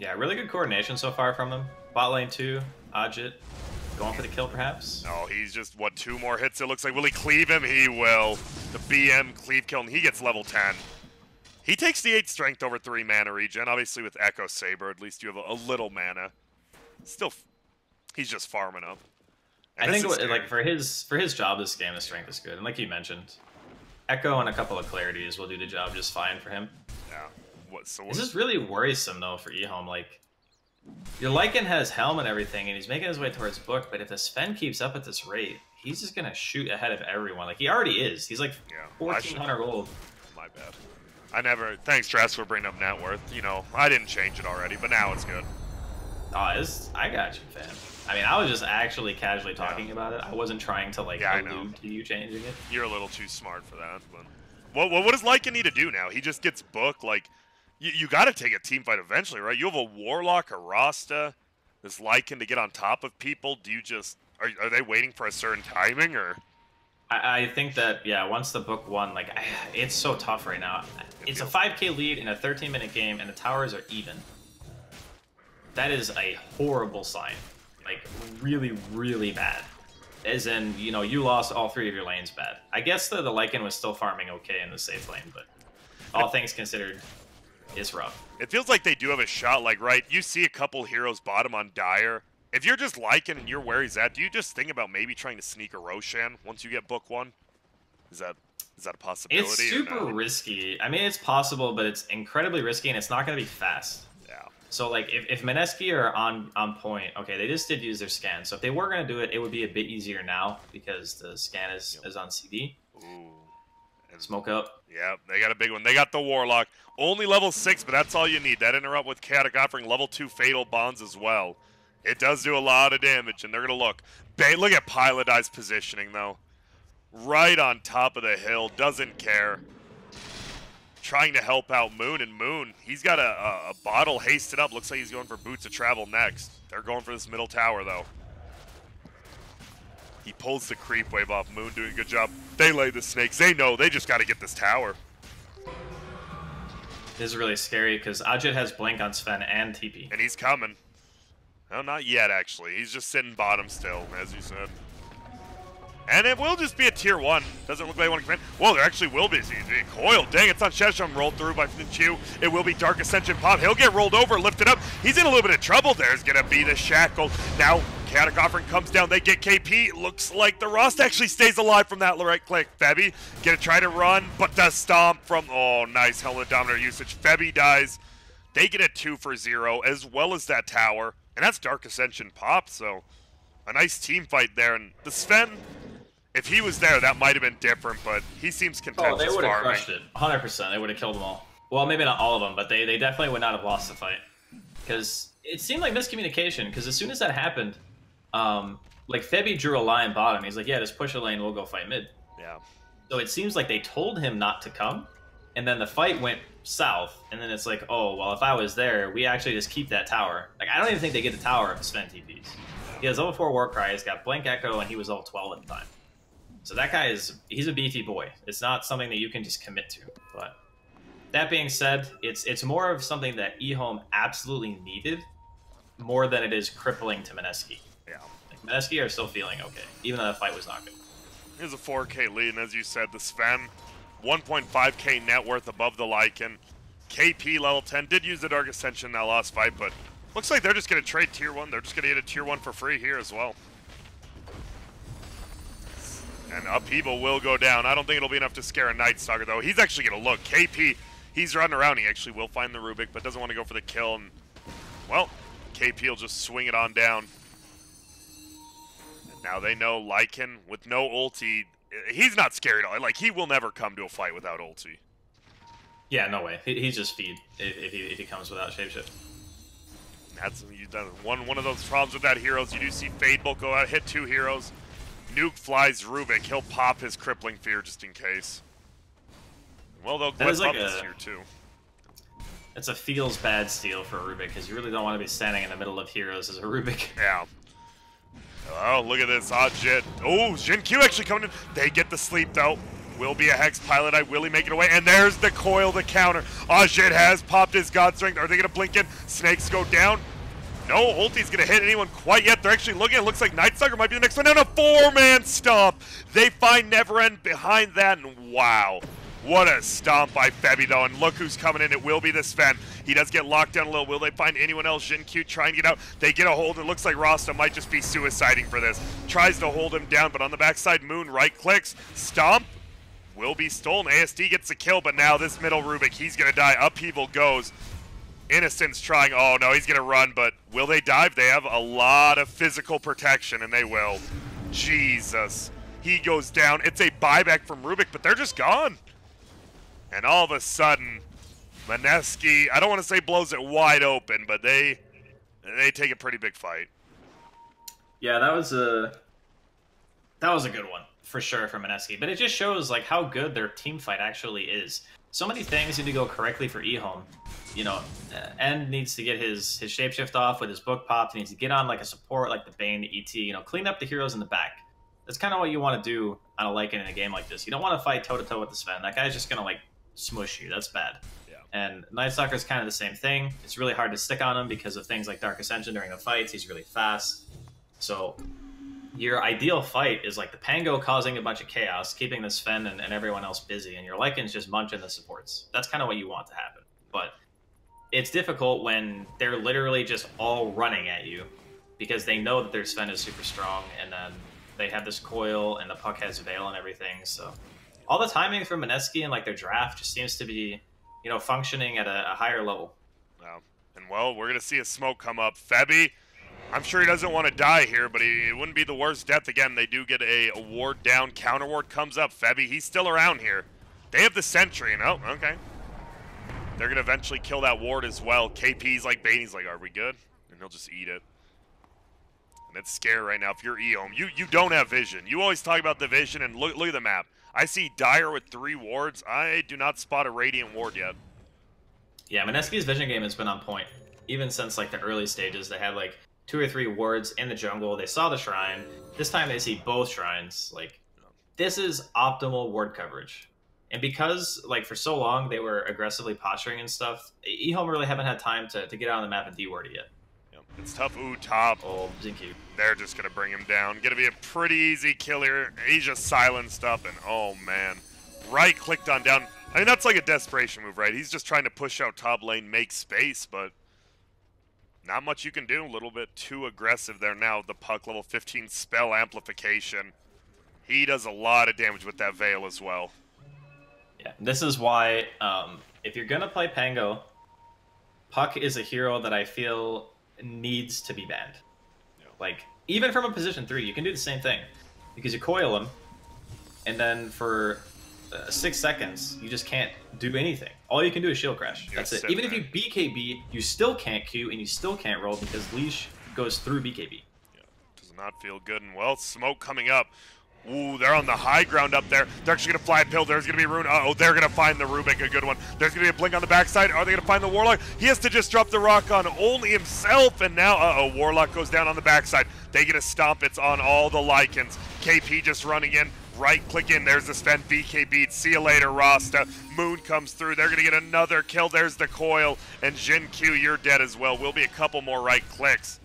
Yeah, really good coordination so far from them. Bot lane 2, Ajit. Going for the kill, perhaps? No, he's just, what, 2 more hits, it looks like. Will he cleave him? He will. The BM cleave kill, and he gets level 10. He takes the 8 strength over 3 mana regen. Obviously, with Echo Saber, at least you have a little mana. Still, he's just farming up. And I think, like, for his job this game, the strength is good. And like you mentioned, Echo and a couple of clarities will do the job just fine for him. Yeah. This is really worrisome, though, for Ehome. Like, your Lycan has Helm and everything, and he's making his way towards Book, but if the Sven keeps up at this rate, he's just going to shoot ahead of everyone. Like, he already is. He's like 1,400 gold. My bad. Thanks, Dress, for bringing up net worth. You know, I didn't change it already, but now it's good. Oh, I got you, fam. I mean, I was just actually casually talking about it. I wasn't trying to, like, allude to you changing it. You're a little too smart for that, but what does Lycan need to do now? He just gets Book, like... You got to take a team fight eventually, right? You have a Warlock, a Rasta, this Lycan to get on top of people. Do you just... Are they waiting for a certain timing, or...? I think that, yeah, once the Book won, like, it's so tough right now. It's a 5k lead in a 13-minute game, and the towers are even. That is a horrible sign. Like, really, really bad. As in, you know, you lost all 3 of your lanes bad. I guess the Lycan was still farming okay in the safe lane, but all things considered... It's rough. It feels like they do have a shot, like, right, you see a couple heroes bottom on Dire. If you're just Lycan and you're where he's at, do you just think about maybe trying to sneak a Roshan once you get Book 1? Is that a possibility? It's super risky. I mean, it's possible, but it's incredibly risky, and it's not going to be fast. Yeah. So, like, if Mineski are on point, okay, they just did use their scan. So if they were going to do it, it would be a bit easier now because the scan is on CD. Ooh. And Smoke up. Yeah, they got a big one. They got the Warlock. Only level 6, but that's all you need. That interrupt with Chaotic offering level 2 Fatal Bonds as well. It does do a lot of damage, and they're going to look. Look at Pilotai's positioning, though. Right on top of the hill. Doesn't care. Trying to help out Moon, and Moon, he's got a bottle hasted up. Looks like he's going for Boots of Travel next. They're going for this middle tower, though. He pulls the creep wave off. Moon doing a good job. They lay the snakes. They know they just got to get this tower. This is really scary because Ajit has Blink on Sven and TP. And he's coming. No, not yet, actually. He's just sitting bottom still, as you said. And it will just be a tier 1. Doesn't look like they want to come in. Whoa, there actually will be. Coil. Dang, it's on Shesham. Rolled through by Finchu. It will be Dark Ascension pop. He'll get rolled over, lifted up. He's in a little bit of trouble. There's going to be the Shackle. Now, Chaotic Offering comes down. They get KP. Looks like the Rust actually stays alive from that right click. Febby gonna try to run, but the stomp from... Oh, nice Helmet Dominator usage. Febby dies. They get a 2 for 0, as well as that tower. And that's Dark Ascension pop, so... A nice team fight there. And the Sven... If he was there, that might have been different, but he seems content. Oh, they would have crushed it. 100%. They would have killed them all. Well, maybe not all of them, but they definitely would not have lost the fight. Because it seemed like miscommunication, because as soon as that happened, like, Febby drew a line bottom. He's like, yeah, just push a lane, we'll go fight mid. Yeah. So it seems like they told him not to come, and then the fight went south, and then it's like, oh, well, if I was there, we actually just keep that tower. Like, I don't even think they get the tower if Sven TPs. He has level 4 Warcry, he's got Blank Echo, and he was level 12 at the time. So that guy he's a beefy boy. It's not something that you can just commit to. But that being said, it's more of something that Ehome absolutely needed more than it is crippling to Mineski. Yeah. Like, Mineski are still feeling okay, even though the fight was not good. Here's a 4K lead, and as you said, the Sven, 1.5K net worth above the Lycan. KP level 10, did use the Dark Ascension in that last fight, but looks like they're just going to trade tier 1. They're just going to get a tier 1 for free here as well. And Upheaval will go down. I don't think it'll be enough to scare a Night Stalker, though. He's actually going to look. KP, he's running around. He actually will find the Rubik, but doesn't want to go for the kill. And, well, KP will just swing it on down. And now they know Lycan with no ulti. He's not scared at all. Like, he will never come to a fight without ulti. Yeah, no way. He's just feed if he comes without shapeshift. That's one of those problems with that heroes. You do see Fadebolt go out, hit 2 heroes. Nuke flies Rubik. He'll pop his Crippling Fear just in case. Well, they'll clip up this tier 2. It's a feels bad steal for Rubik because you really don't want to be standing in the middle of heroes as a Rubik. Yeah. Oh, look at this. Jit. Oh, Jin Q actually coming in. They get the sleep, though. Will be a Hex Pilot. Will he make it away? And there's the coil to counter. Jit has popped his God Strength. Are they going to blink in? Snakes go down. No ulti's going to hit anyone quite yet. They're actually looking. It looks like Night Stalker might be the next one. And a 4-man stomp. They find Neverend behind that. And wow. What a stomp by Febby, though. And look who's coming in. It will be the Sven. He does get locked down a little. Will they find anyone else? Jin Q trying to get out. They get a hold. It looks like Rasta might just be suiciding for this. Tries to hold him down, but on the backside, Moon right-clicks. Stomp. Will be stolen. ASD gets the kill, but now this middle Rubik, he's going to die. Upheaval goes. Innocent's trying. Oh, no, he's going to run, but will they dive? They have a lot of physical protection, and they will. Jesus. He goes down. It's a buyback from Rubik, but they're just gone. And all of a sudden, Mineski, I don't want to say blows it wide open, but they take a pretty big fight. Yeah, that was a good one for sure for Mineski. But it just shows like how good their team fight actually is. So many things need to go correctly for Ehome. You know, End needs to get his shapeshift off with his book popped. He needs to get on like a support like the Bane, the ET. You know, clean up the heroes in the back. That's kind of what you want to do on a Lycan in a game like this. You don't want to fight toe to toe with the Sven. That guy's just gonna like smush you. That's bad. Yeah. And Night Stalker is kind of the same thing. It's really hard to stick on him because of things like Dark Ascension during the fights. He's really fast. So your ideal fight is like the Pango causing a bunch of chaos, keeping the Sven and everyone else busy, and your Lycans just munching the supports. That's kind of what you want to happen. But it's difficult when they're literally just all running at you because they know that their Sven is super strong, and then they have this coil, and the puck has Veil and everything, so all the timing for Mineski and like their draft just seems to be, you know, functioning at a higher level. Wow. And well, we're gonna see a smoke come up. Febby, I'm sure he doesn't want to die here, but it wouldn't be the worst death. Again, they do get a ward down. Counter ward comes up. Febby, he's still around here. They have the sentry, and oh, okay. They're gonna eventually kill that ward as well. KP's like baiting. He's like, are we good? And he'll just eat it. And it's scary right now. If you're Ehome, you don't have vision. You always talk about the vision, and look at the map. I see Dire with 3 wards. I do not spot a Radiant ward yet. Yeah, Mineski's vision game has been on point. Even since like the early stages, they had like 2 or 3 wards in the jungle. They saw the shrine. This time they see both shrines. Like, this is optimal ward coverage. And because like for so long they were aggressively posturing and stuff, Ehome really haven't had time to get out on the map and D-ward it yet. It's tough. Ooh, top. Oh, Zinky. They're just going to bring him down. Going to be a pretty easy kill here. He's just silenced up, and oh, man. Right-clicked on down. I mean, that's like a desperation move, right? He's just trying to push out top lane, make space, but not much you can do. A little bit too aggressive there now. The puck, level 15 spell amplification. He does a lot of damage with that Veil as well. Yeah, this is why if you're going to play Pango, Puck is a hero that I feel needs to be banned. Yeah. Like, even from a position 3, you can do the same thing. Because you coil him, and then for 6 seconds, you just can't do anything. All you can do is shield crash. That's it. Even if you BKB, you still can't Q, and you still can't roll because Leash goes through BKB. Yeah, does not feel good. And, well, smoke coming up. Ooh, they're on the high ground up there. They're actually going to fly a pill. There's going to be a rune. Uh-oh, they're going to find the Rubik, a good one. There's going to be a blink on the backside. Are they going to find the Warlock? He has to just drop the rock on only himself, and now, uh-oh, Warlock goes down on the backside. They get a stomp. It's on all the Lycans. KP just running in. Right-click in. There's the Sven. BK beats. See you later, Rasta. Moon comes through. They're going to get another kill. There's the coil. And Jin Q, you're dead as well. Will be a couple more right clicks.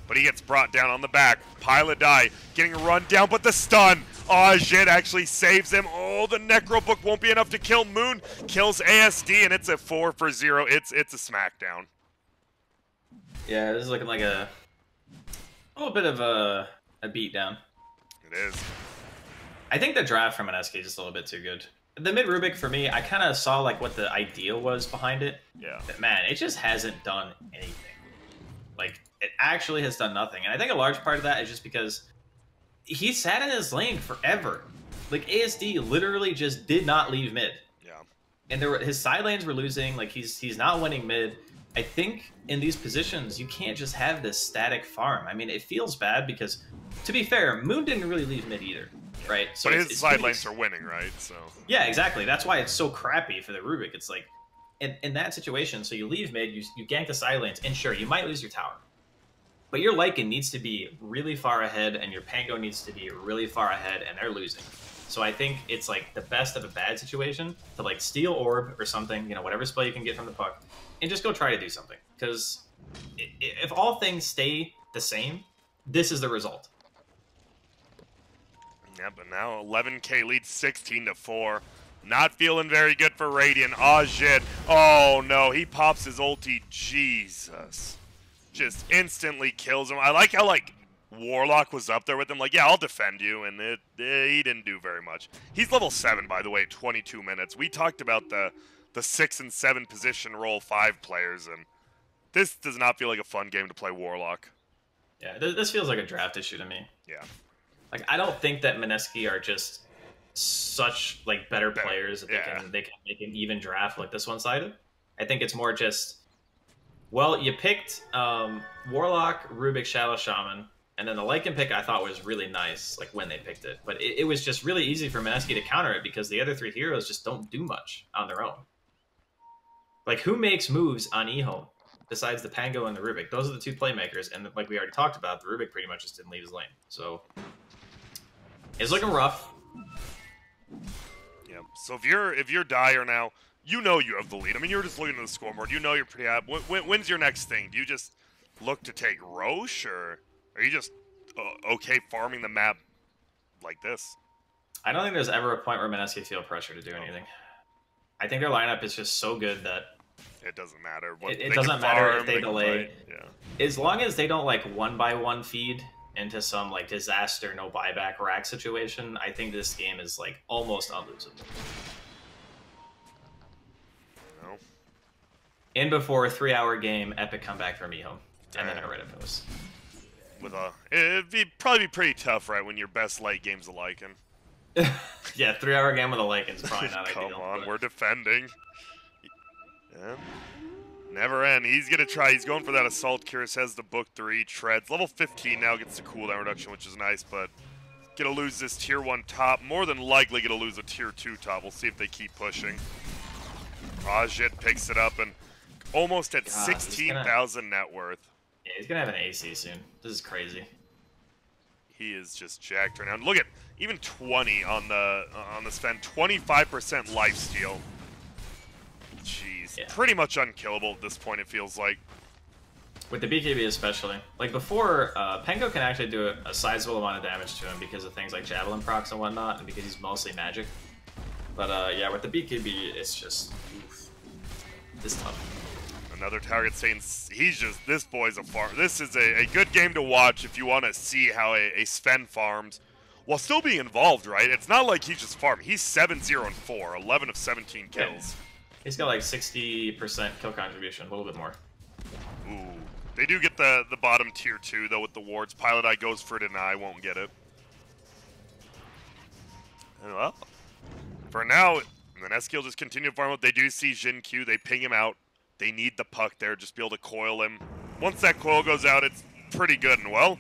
But he gets brought down on the back. Pilot die, getting run down, but the stun. Oh, Jin actually saves him. Oh, the Necro Book won't be enough to kill. Moon kills ASD, and it's a 4 for 0. It's a smackdown. Yeah, this is looking like a little bit of a beatdown. It is. I think the draft from Mineski is just a little bit too good. The mid Rubik, for me, I kind of saw like what the idea was behind it. Yeah. But man, it just hasn't done anything. Like, it actually has done nothing. And I think a large part of that is just because he sat in his lane forever. Like, ASD literally just did not leave mid. Yeah. And his side lanes were losing. Like, he's not winning mid. I think in these positions, you can't just have this static farm. I mean, it feels bad because, to be fair, Moon didn't really leave mid either, right? So but his side lanes are winning, right? So yeah, exactly. That's why it's so crappy for the Rubik. It's like, in that situation, so you leave mid, you gank the side lanes, and sure, you might lose your tower. But your Lycan needs to be really far ahead, and your Pango needs to be really far ahead, and they're losing. So I think it's like the best of a bad situation to like steal orb or something, you know, whatever spell you can get from the puck, and just go try to do something. Because if all things stay the same, this is the result. Yeah, but now 11K leads 16-4. Not feeling very good for Radiant. Oh, shit. Oh, no. He pops his ulti. Jesus. Just instantly kills him. I like how, like, Warlock was up there with him. Like, yeah, I'll defend you. And he didn't do very much. He's level 7, by the way, 22 minutes. We talked about the 6 and 7 position role 5 players. And this does not feel like a fun game to play Warlock. Yeah, this feels like a draft issue to me. Yeah. Like, I don't think that Mineski are just such like better players that they can make an even draft like this one-sided. I think it's more just, well, you picked Warlock, Rubik, Shadow Shaman, and then the Lycan pick I thought was really nice, like when they picked it. But it was just really easy for Mineski to counter it because the other 3 heroes just don't do much on their own. Like, who makes moves on Ehome besides the Pango and the Rubik? Those are the 2 playmakers, and like we already talked about, the Rubik pretty much just didn't leave his lane. So it's looking rough. Yeah. So if you're Dire now, you know you have the lead. I mean, you're just looking at the scoreboard. You know you're pretty happy. When's your next thing? Do you just look to take Roche, or are you just okay farming the map like this? I don't think there's ever a point where Mineski feel pressure to do anything. I think their lineup is just so good that it doesn't matter. It doesn't matter if they delay. Fight. Yeah. As long as they don't like 1-by-1 feed into some like disaster no buyback rack situation, I think this game is like almost unlosable. No. In before a 3-hour game, epic comeback from Ehome, and then a Reddit post. It'd probably be pretty tough, right, when your best late game's a Lycan. Yeah, 3-hour game with a Lycan's probably not Come ideal. Come on, but we're defending. Yeah. Never end. He's going to try. He's going for that Assault. Curious has the book 3. Treads. Level 15 now gets the cooldown reduction, which is nice, but going to lose this tier 1 top. More than likely going to lose a tier 2 top. We'll see if they keep pushing. Rajit picks it up and almost at 16,000 net worth. Yeah, he's going to have an AC soon. This is crazy. He is just jacked right now. And look at even 20 on the spend. 25% lifesteal. Jeez, yeah. Pretty much unkillable at this point, it feels like. With the BKB especially. Like before, Pango can actually do a sizable amount of damage to him because of things like Javelin procs and whatnot, and because he's mostly magic. But yeah, with the BKB, it's just, oof. It's tough. Another target saying this boy's a farm. This is a good game to watch if you want to see how a Sven farms while still being involved, right? It's not like he's just farming. He's 7-0-4, 11 of 17 kills. Yeah. He's got like 60% kill contribution, a little bit more. Ooh. They do get the bottom tier 2, though, with the wards. Pilot Eye goes for deny, won't get it. And well, for now, Mineski will just continue to farm up. They do see Jin Q. They ping him out. They need the puck there, just be able to coil him. Once that coil goes out, it's pretty good. And well,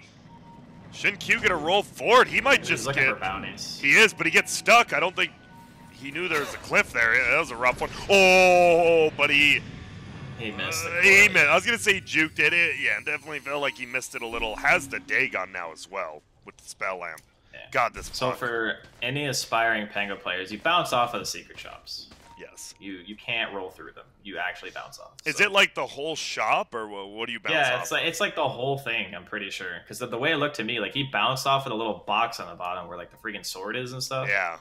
Shin-Q gonna roll forward. He might He's just looking get... for bounties. He is, but he gets stuck. I don't think he knew there was a cliff there. That was a rough one. Oh, but he missed it. He missed. I was going to say he juked it. Yeah, definitely felt like he missed it a little. Has the Dagon now as well with the spell lamp. Yeah. God, this So punch. For any aspiring Pango players, you bounce off of the secret shops. Yes. You can't roll through them. You actually bounce off. Is it like the whole shop, or what do you bounce off? Yeah, it's like the whole thing, I'm pretty sure. Because the way it looked to me, like he bounced off of the little box on the bottom where like the freaking sword is and stuff. Yeah.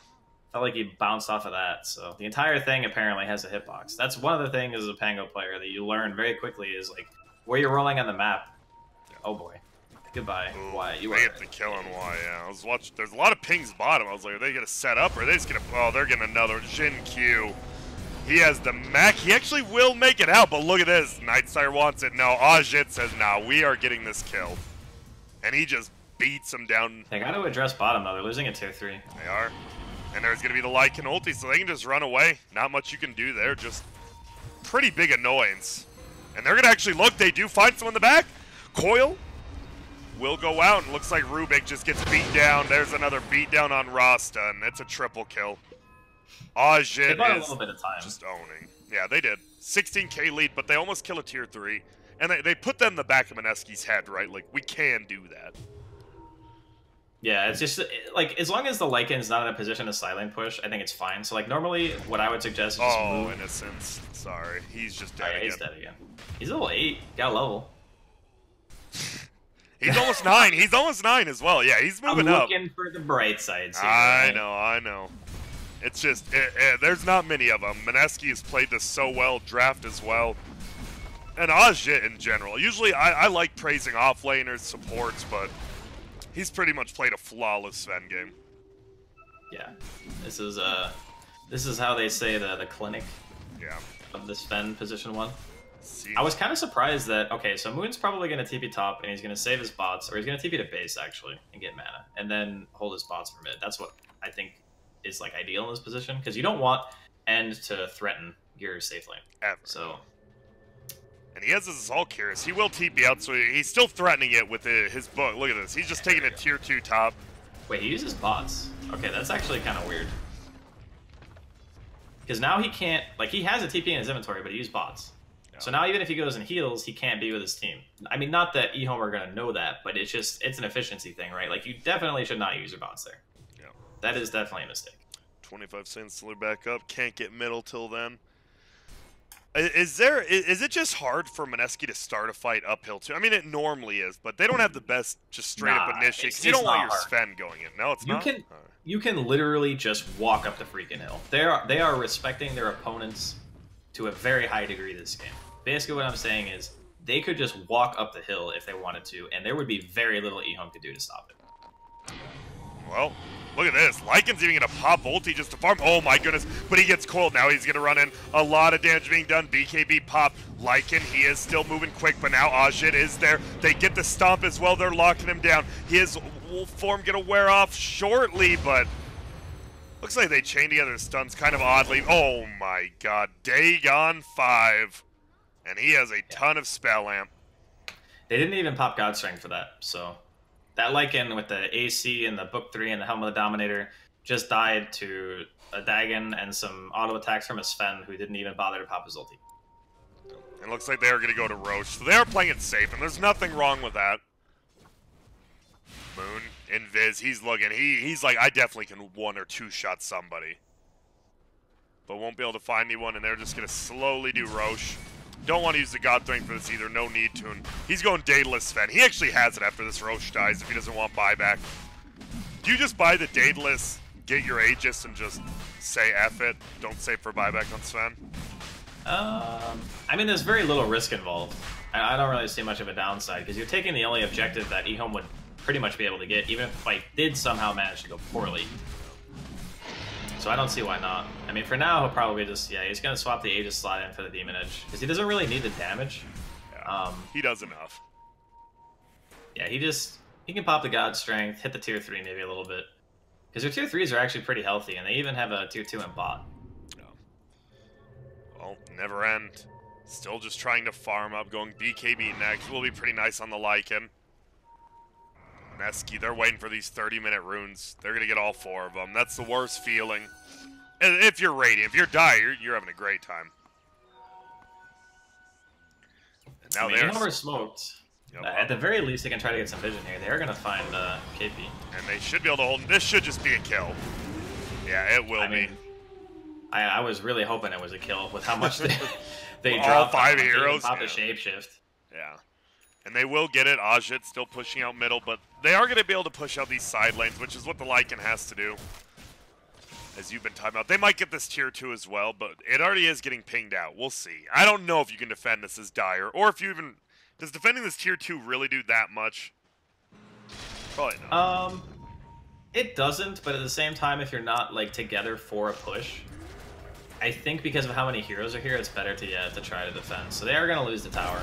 Felt like he bounced off of that. So the entire thing apparently has a hitbox. That's one of the things as a Pango player that you learn very quickly is like where you're rolling on the map. Yeah. Oh boy. Goodbye. Ooh, Wyatt. You they hit the kill on Wyatt. Yeah, I was watching. There's a lot of pings bottom. I was like, are they gonna set up, or are they just gonna? Oh, they're getting another Shin-Q. He has the mech. He actually will make it out, but look at this. Nightsire wants it. No, Ajit says, no, we are getting this kill. And he just beats him down. They got to address bottom, though. They're losing at tier 3. They are. And there's going to be the Lycan ulti, so they can just run away. Not much you can do there. Just pretty big annoyance. And they're going to actually look. They do find someone in the back. Coil will go out. And looks like Rubik just gets beat down. There's another beat down on Rasta, and it's a triple kill. Ajit bought a is little bit of time. just owning. Yeah, they did. 16k lead, but they almost kill a tier 3. And they put that in the back of Mineski's head, right? Like, we can do that. Yeah, it's just, like, as long as the Lycan's not in a position to silent push, I think it's fine. So, like, normally, what I would suggest is just move. Innocence. Sorry. He's just dead yeah, again. he's dead again. He's level 8. Got a level. He's almost 9. He's almost 9 as well. Yeah, he's moving up. I'm looking for the bright sides here. I know. It's just, there's not many of them. Mineski has played this so well, draft as well. And Ajit in general. Usually, I like praising off-laners, supports, but he's pretty much played a flawless Sven game. Yeah. This is how they say the clinic of the Sven position 1. I was kind of surprised that, okay, so Moon's probably going to TP top, and he's going to save his bots, or he's going to TP to base, actually, and get mana, and then hold his bots for mid. That's what I think is, like, ideal in this position, because you don't want End to threaten your safe lane. Ever. So... And he has his Assault Curious. He will TP out, so he's still threatening it with his book. Look at this. He's just taking a tier 2 top. Wait, he uses bots. Okay, that's actually kind of weird. Because now he can't... Like, he has a TP in his inventory, but he used bots. Yeah. So now even if he goes and heals, he can't be with his team. I mean, not that Ehome are going to know that, but it's just... It's an efficiency thing, right? Like, you definitely should not use your bots there. Yeah. That is definitely a mistake. 25 cents till they're back up. Can't get middle till then. Is it just hard for Mineski to start a fight uphill too? I mean, it normally is, but they don't have the best just straight up initiate because you don't want your Sven going in. No, it's not. You can literally just walk up the freaking hill. They are respecting their opponents to a very high degree this game. Basically, what I'm saying is they could just walk up the hill if they wanted to, and there would be very little Ehome could do to stop it. Well, look at this. Lycan's even going to pop ulti just to farm. Oh my goodness. But he gets coiled. Now he's going to run in. A lot of damage being done. BKB pop. Lycan, he is still moving quick, but now Ajit is there. They get the stomp as well. They're locking him down. His wolf form going to wear off shortly, but looks like they chain together the stuns kind of oddly. Oh my god. Dagon 5. And he has a ton of spell lamp. They didn't even pop God Strength for that, so... That Lycan with the AC and the Book 3 and the Helm of the Dominator just died to a Dagon and some auto attacks from a Sven who didn't even bother to pop his ulti. It looks like they are going to go to Roche. So they are playing it safe, and there's nothing wrong with that. Moon, Invis, he's looking. He's like, I definitely can 1 or 2 shot somebody. But won't be able to find anyone, and they're just going to slowly do Roche. Don't want to use the God Thing for this either. No need to. And he's going Daedalus Sven. He actually has it after this Roche dies if he doesn't want buyback. Do you just buy the Daedalus, get your Aegis, and just say F it? Don't save for buyback on Sven? I mean, there's very little risk involved. I don't really see much of a downside, because you're taking the only objective that Ehome would pretty much be able to get, even if the fight did somehow manage to go poorly. So I don't see why not. I mean, for now, he'll probably just, he's going to swap the Aegis slot in for the Demon Edge, because he doesn't really need the damage. Yeah, he does enough. Yeah, he can pop the God Strength, hit the tier 3 maybe a little bit. Because their tier 3s are actually pretty healthy, and they even have a tier 2 in bot. Yeah. Well, never end. Still just trying to farm up, going BKB next. Will be pretty nice on the Lycan. Mineski, they're waiting for these 30-minute runes. They're going to get all 4 of them. That's the worst feeling. And if you're Radiant, if you're Dire, you're having a great time. And now they're smoked. Yep. At the very least, they can try to get some vision here. They're going to find KP. And they should be able to hold him. This should just be a kill. Yeah, it will be. I was really hoping it was a kill with how much they all dropped. 5 heroes. Pop the shapeshift. Yeah. And they will get it. Ajit still pushing out middle, but they are going to be able to push out these side lanes, which is what the Lycan has to do. As you've been talking about. They might get this tier 2 as well, but it already is getting pinged out. We'll see. I don't know if you can defend this as Dire, or if you even... Does defending this tier 2 really do that much? Probably not. It doesn't, but at the same time, if you're not like together for a push, I think because of how many heroes are here, it's better to try to defend. So they are going to lose the tower.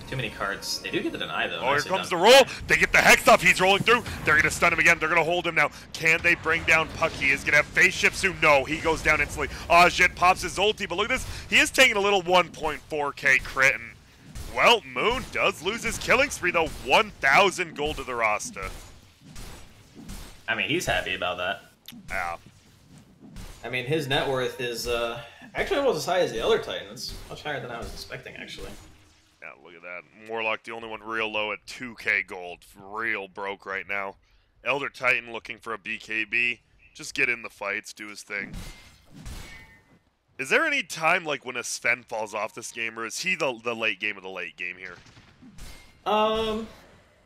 Too many carts. They do get the deny, though. Oh, here comes the roll. They get the Hex up. He's rolling through. They're going to stun him again. They're going to hold him now. Can they bring down Pucky? Is going to have face shift soon. No, he goes down instantly. Ajit pops his ulti, but look at this. He is taking a little 1.4k crit. And, well, Moon does lose his killing spree, though. 1,000 gold to the roster. I mean, he's happy about that. Yeah. I mean, his net worth is actually almost as high as the Elder Titan. It's much higher than I was expecting, actually. Yeah, look at that. Warlock, the only one real low at 2k gold. Real broke right now. Elder Titan looking for a BKB. Just get in the fights, do his thing. Is there any time like when a Sven falls off this game, or is he the late game of the late game here?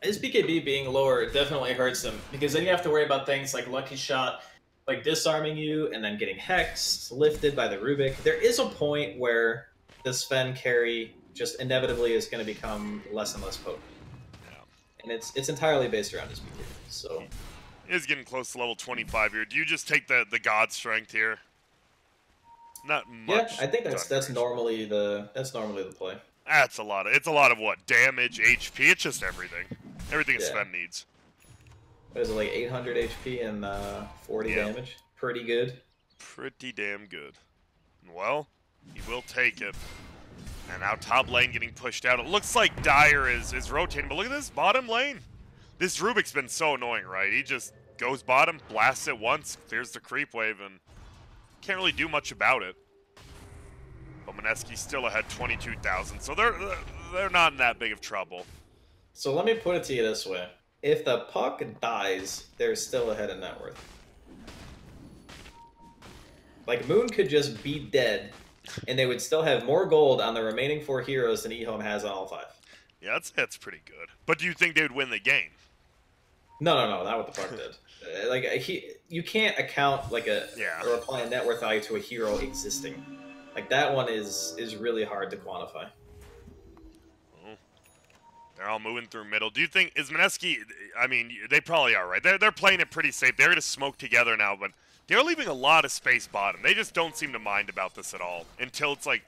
His BKB being lower definitely hurts him, because then you have to worry about things like Lucky Shot, like disarming you, and then getting hexed, lifted by the Rubik. There is a point where the Sven carry just inevitably is going to become less and less potent. Yeah. And it's entirely based around his BKB, so... He is getting close to level 25 here. Do you just take the God Strength here? Not much. Yeah, I think that's normally the play. That's a lot of, it's a lot of what? Damage, HP, it's just everything. Everything a Sven needs. What is it, like 800 HP and 40 damage? Pretty good. Pretty damn good. Well, he will take it. And now top lane getting pushed out. It looks like Dire is rotating, but look at this bottom lane. This Rubik's been so annoying, right? He just goes bottom, blasts it once, clears the creep wave, and can't really do much about it. But Mineski's still ahead 22,000, so they're not in that big of trouble. So let me put it to you this way. If the puck dies, they're still ahead in net worth. Like, Moon could just be dead, and they would still have more gold on the remaining 4 heroes than Ehome has on all 5. Yeah, that's pretty good. But do you think they would win the game? No, not what the puck did. You can't account like or apply a net worth value to a hero existing. Like, that one is really hard to quantify. They're all moving through middle. Do you think, is Mineski, I mean, they probably are, right? They're playing it pretty safe. They're going to smoke together now, but they're leaving a lot of space bottom. They just don't seem to mind about this at all until it's like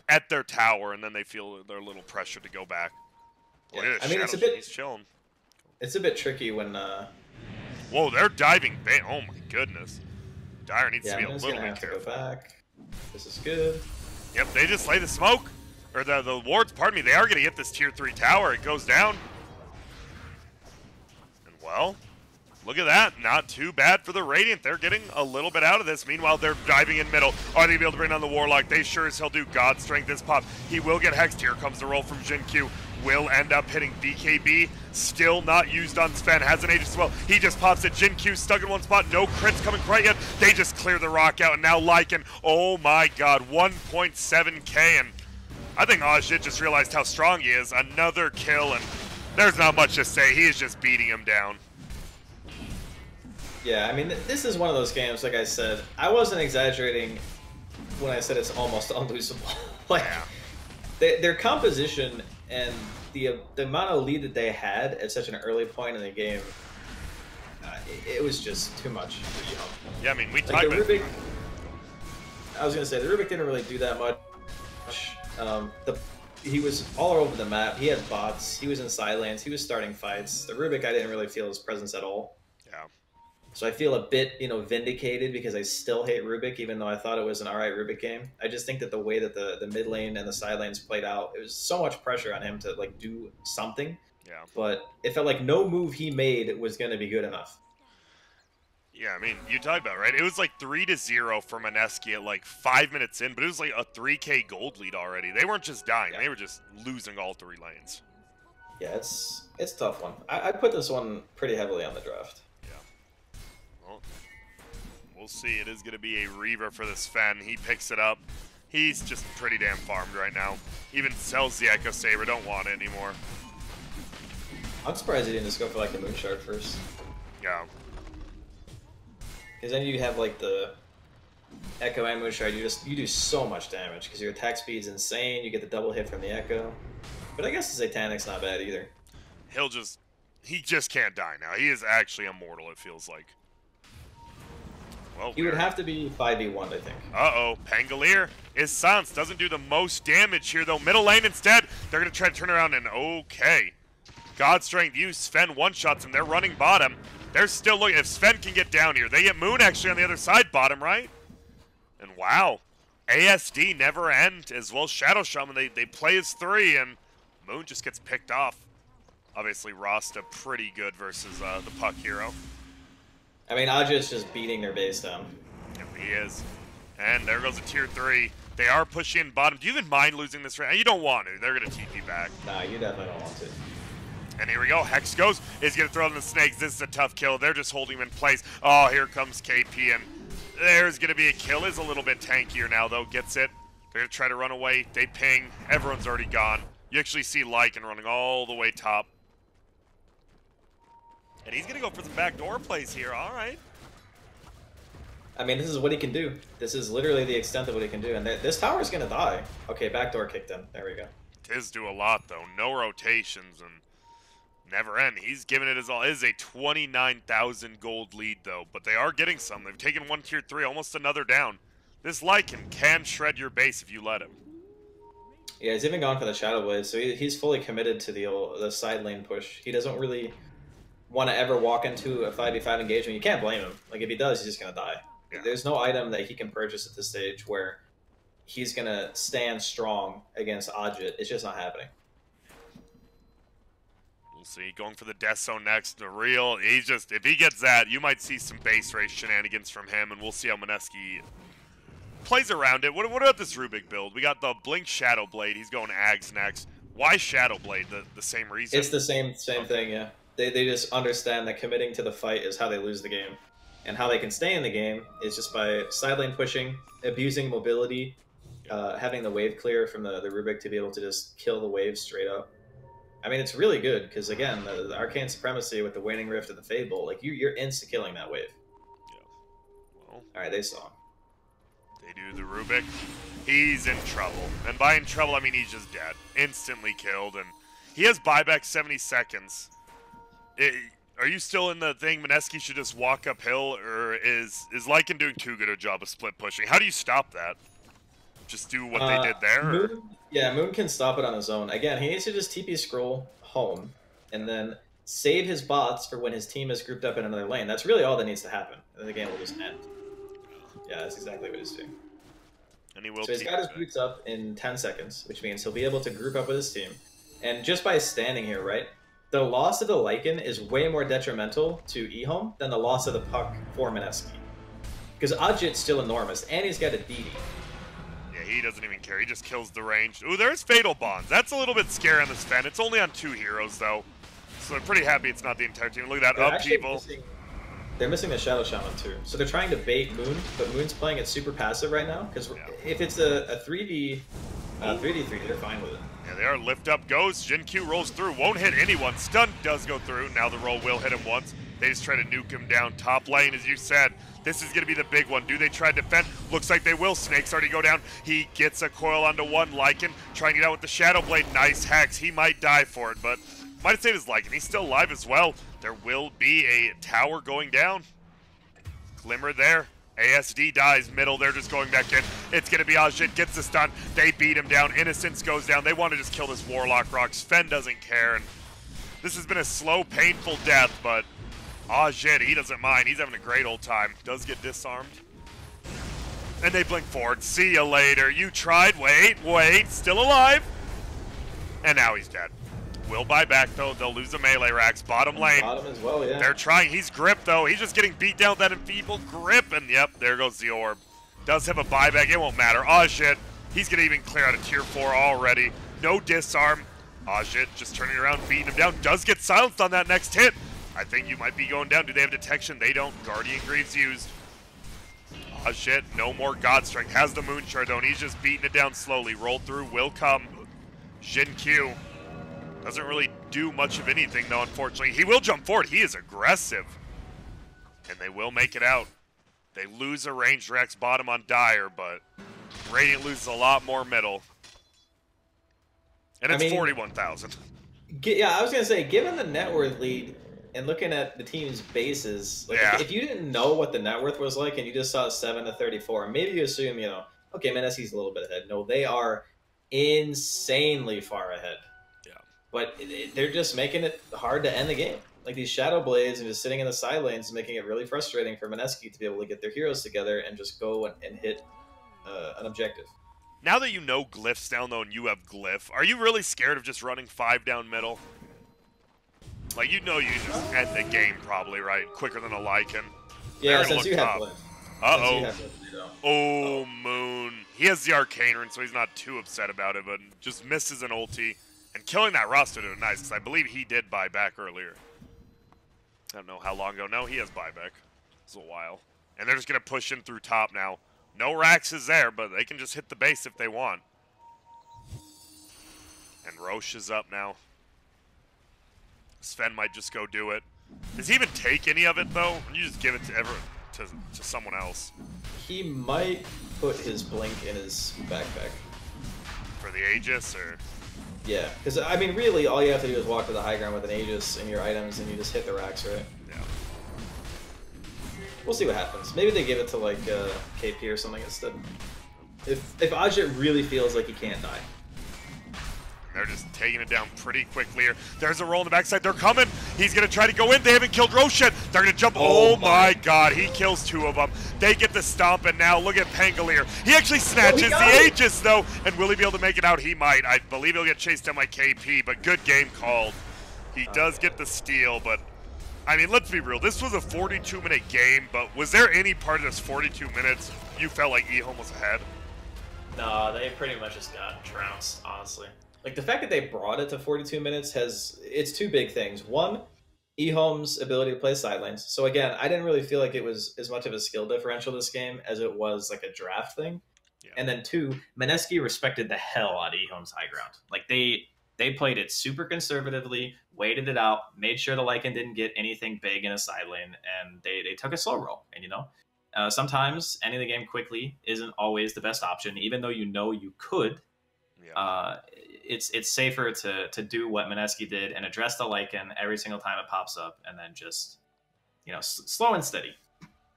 at their tower, and then they feel they're a little pressure to go back. Yeah. I mean, he's chilling. It's a bit tricky when... Whoa, they're diving. Oh my goodness. Dire needs to be a little bit careful. Go back. This is good. Yep, they just lay the smoke. Or the wards, pardon me, they are going to get this tier 3 tower. It goes down. And well, look at that. Not too bad for the Radiant. They're getting a little bit out of this. Meanwhile, they're diving in middle. Are they going to be able to bring down the Warlock? They sure as hell do. God Strength this pop. He will get hexed. Here comes the roll from Jin Q. Will end up hitting BKB. Still not used on Sven. Has an age as well. He just pops it. Jin Q stuck in one spot. No crits coming quite yet. They just clear the rock out. And now Lycan, oh my god, 1.7k. And I think Ajit just realized how strong he is. Another kill, and there's not much to say. He is just beating him down. Yeah, I mean, this is one of those games, like I said, I wasn't exaggerating when I said it's almost unlosable. Like, their composition and the amount of lead that they had at such an early point in the game, it was just too much for Ehome. Yeah, I mean, we talked about Rubik. I was going to say, the Rubik didn't really do that much. He was all over the map. He had bots. He was in side lanes. He was starting fights. The Rubik, I didn't really feel his presence at all. Yeah. So I feel a bit, vindicated because I still hate Rubik, even though I thought it was an alright Rubik game. I just think that the way that the mid lane and the side lanes played out, it was so much pressure on him to do something Yeah. But it felt like no move he made was going to be good enough. Yeah, I mean, you talked about it, right? It was like 3-0 for Mineski at like 5 minutes in, but it was like a 3K gold lead already. They weren't just dying; they were just losing all 3 lanes. Yeah, it's a tough one. I put this one pretty heavily on the draft. Yeah. Well, we'll see. It is going to be a Reaver for this Sven. He picks it up. He's just pretty damn farmed right now. Even sells the Echo Saber. Don't want it anymore. I'm surprised he didn't just go for like the Moon Shard first. Yeah. Because then you have like the Echo and Moon Shard. You do so much damage because your attack speed's insane. You get the double hit from the Echo. But I guess the Satanic's not bad either. He just can't die now. He is actually immortal, it feels like. Well, he would have to be 5v1, I think. Uh-oh, Pangolier is silenced. Doesn't do the most damage here, though. Middle lane instead. They're going to try to turn around and okay. God Strength use. Sven one-shots him. They're running bottom. They're still looking. If Sven can get down here, they get Moon actually on the other side bottom, right? And wow. ASD never end as well. Shadow Shaman, they play as 3, and Moon just gets picked off. Obviously, Rasta pretty good versus the Puck hero. I mean, Ajit's just beating their base down. Yep, he is. And there goes a tier 3. They are pushing bottom. Do you even mind losing this right now? You don't want to. They're going to TP back. Nah, you definitely don't want to. And here we go. Hex goes. Is going to throw in the snakes. This is a tough kill. They're just holding him in place. Oh, here comes KP. And there's going to be a kill. Is a little bit tankier now, though. Gets it. They're going to try to run away. They ping. Everyone's already gone. You actually see Lycan running all the way top. And he's going to go for some backdoor plays here. All right. I mean, this is what he can do. This is literally the extent of what he can do. And this tower is going to die. Okay, backdoor kicked in. There we go. Tiz do a lot, though. No rotations and never end. He's giving it his all. It is a 29,000 gold lead, though. But they are getting some. They've taken one tier 3, almost another down. This Lycan can shred your base if you let him. Yeah, he's even gone for the Shadow Blade, so he's fully committed to the side lane push. He doesn't really want to ever walk into a 5v5 engagement. You can't blame him. Like, if he does, he's just going to die. Yeah. There's no item that he can purchase at this stage where he's going to stand strong against Ajit. It's just not happening. We'll see. Going for the Death Zone next. The real, if he gets that, you might see some base race shenanigans from him, and we'll see how Mineski plays around it. What about this Rubik build? We got the Blink Shadow Blade. He's going Ags next. Why Shadow Blade? The same reason? It's the same thing, yeah. They just understand that committing to the fight is how they lose the game. And how they can stay in the game is just by side lane pushing, abusing mobility, having the wave clear from the Rubik to be able to just kill the waves straight up. I mean, it's really good, because again, the Arcane Supremacy with the Waning Rift and the Fade Bolt, like, you're insta-killing that wave. Yeah. Well, alright, they saw him. They do the Rubik. He's in trouble. And by in trouble, I mean he's just dead. Instantly killed, and he has buyback 70 seconds. Are you still in the thing Mineski should just walk uphill, or is Lycan doing too good a job of split pushing? How do you stop that? Just do what they did there? Moon, yeah, Moon can stop it on his own. Again, he needs to just TP scroll home, and then save his bots for when his team is grouped up in another lane. That's really all that needs to happen, and the game will just end. Yeah, that's exactly what he's doing. And he will. So he's got his boots up in 10 seconds, which means he'll be able to group up with his team. And just by standing here, right, the loss of the Lycan is way more detrimental to Ehome than the loss of the Puck for Mineski. Because Ajit's still enormous, and he's got a DD. Yeah, he doesn't even care. He just kills the range. Ooh, there's Fatal Bonds. That's a little bit scary on the Sven. It's only on 2 heroes, though. So they're pretty happy it's not the entire team. Look at that upheaval. They're missing the Shadow Shaman, too. So they're trying to bait Moon, but Moon's playing it super passive right now. Because if it's a 3v3, they're fine with it. Yeah, they are. Lift up goes. Jin Q rolls through. Won't hit anyone. Stun does go through. Now the roll will hit him once. They just try to nuke him down. Top lane, as you said. This is going to be the big one. Do they try to defend? Looks like they will. Snakes already go down. He gets a coil onto one. Lycan trying to get out with the Shadow Blade. Nice hex. He might die for it, but might have saved his Lycan. He's still alive as well. There will be a tower going down. Glimmer there. ASD dies middle. They're just going back in. It's going to be Ajit. Gets the stun. They beat him down. Innocence goes down. They want to just kill this Warlock Rock. Sven doesn't care. And this has been a slow, painful death, but Ajit, he doesn't mind. He's having a great old time. Does get disarmed. And they blink forward. See you later. You tried. Wait. Still alive. And now he's dead. will buy back, though. They'll lose the melee racks. Bottom lane. Bottom as well, yeah. They're trying. He's gripped, though. He's just getting beat down with that enfeebled grip. And, yep, there goes the orb. Does have a buyback. It won't matter. Ajit, he's going to even clear out of tier 4 already. No disarm. Ajit just turning around, beating him down. Does get silenced on that next hit. I think you might be going down. Do they have detection? They don't. Guardian Greaves used. Ajit, no more God Strength. Has the Moon Shard, though, and he's just beating it down slowly. Rolled through, will come. Jin Q doesn't really do much of anything, though, unfortunately. He will jump forward. He is aggressive. And they will make it out. They lose a ranged Rex bottom on Dire, but Radiant loses a lot more middle. And it's 41,000. Yeah, I was going to say, given the net worth lead and looking at the team's bases, like if you didn't know what the net worth was like and you just saw 7 to 34, maybe you assume, you know, okay, Mineski's a little bit ahead. No, they are insanely far ahead. Yeah. But they're just making it hard to end the game. Like these Shadow Blades and just sitting in the side lanes is making it really frustrating for Mineski to be able to get their heroes together and just go and hit an objective. Now that you know Glyph's down, though, and you have Glyph, are you really scared of just running 5 down middle? Like, you know you just end the game probably, right? Quicker than a Lycan. Yeah, since you have Glyph. Uh-oh. Oh, Moon. He has the Arcane Rune, so he's not too upset about it, but just misses an ulti. And killing that roster did nice, because I believe he did buy back earlier. I don't know how long ago. No, he has buyback. It's a while. And they're just going to push in through top now. No Rax is there, but they can just hit the base if they want. And Roche is up now. Sven might just go do it. Does he even take any of it, though? Or you just give it to someone else? He might put his Blink in his backpack. For the Aegis, or? Yeah, because, I mean, really, all you have to do is walk to the high ground with an Aegis and your items, and you just hit the racks, right? Yeah. We'll see what happens. Maybe they give it to, like, KP or something instead. If Ajit really feels like he can't die. They're just taking it down pretty quickly here. There's a roll in the backside. They're coming. He's going to try to go in. They haven't killed Roche yet. They're going to jump. Oh my god. He kills 2 of them. They get the stomp, and now look at Pangolier. He actually snatches the Aegis, though. And will he be able to make it out? He might. I believe he'll get chased down by KP, but good game called. He does get the steal, but I mean, let's be real. This was a 42-minute game, but was there any part of this 42 minutes you felt like Ehome was ahead? No, they pretty much just got trounced, honestly. Like, the fact that they brought it to 42 minutes it's 2 big things. One, Ehome's ability to play side lanes. So again, I didn't really feel like it was as much of a skill differential this game as it was like a draft thing. Yeah. And then 2, Mineski respected the hell out of Ehome's high ground. Like, they played it super conservatively, waited it out, made sure the Lycan didn't get anything big in a side lane, and they took a slow roll. And, you know, sometimes ending the game quickly isn't always the best option, even though you know you could. Yeah. It's safer to do what Mineski did and address the Lycan every single time it pops up, and then just, you know, slow and steady.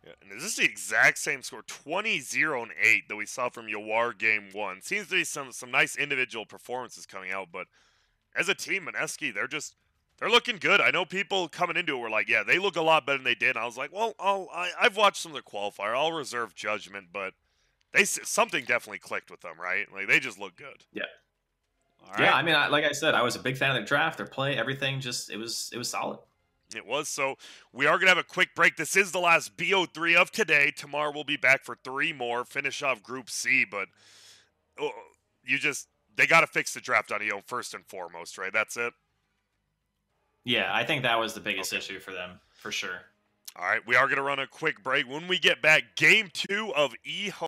Yeah, and is this the exact same score, 20-0 and 8, that we saw from Yawar game 1? Seems to be some nice individual performances coming out, but as a team, Mineski, they're looking good. I know people coming into it were like, yeah, they look a lot better than they did. And I was like, well, I've watched some of their qualifier. I'll reserve judgment, but something definitely clicked with them, right? Like, they just look good. Yeah. All right. Yeah, I mean, like I said, I was a big fan of their draft, their play, everything. Just it was solid. It was. So we are going to have a quick break. This is the last BO3 of today. Tomorrow we'll be back for 3 more, finish off Group C. But they got to fix the draft on Ehome first and foremost, right? That's it? Yeah, I think that was the biggest issue for them, for sure. All right, we are going to run a quick break. When we get back, Game 2 of Ehome.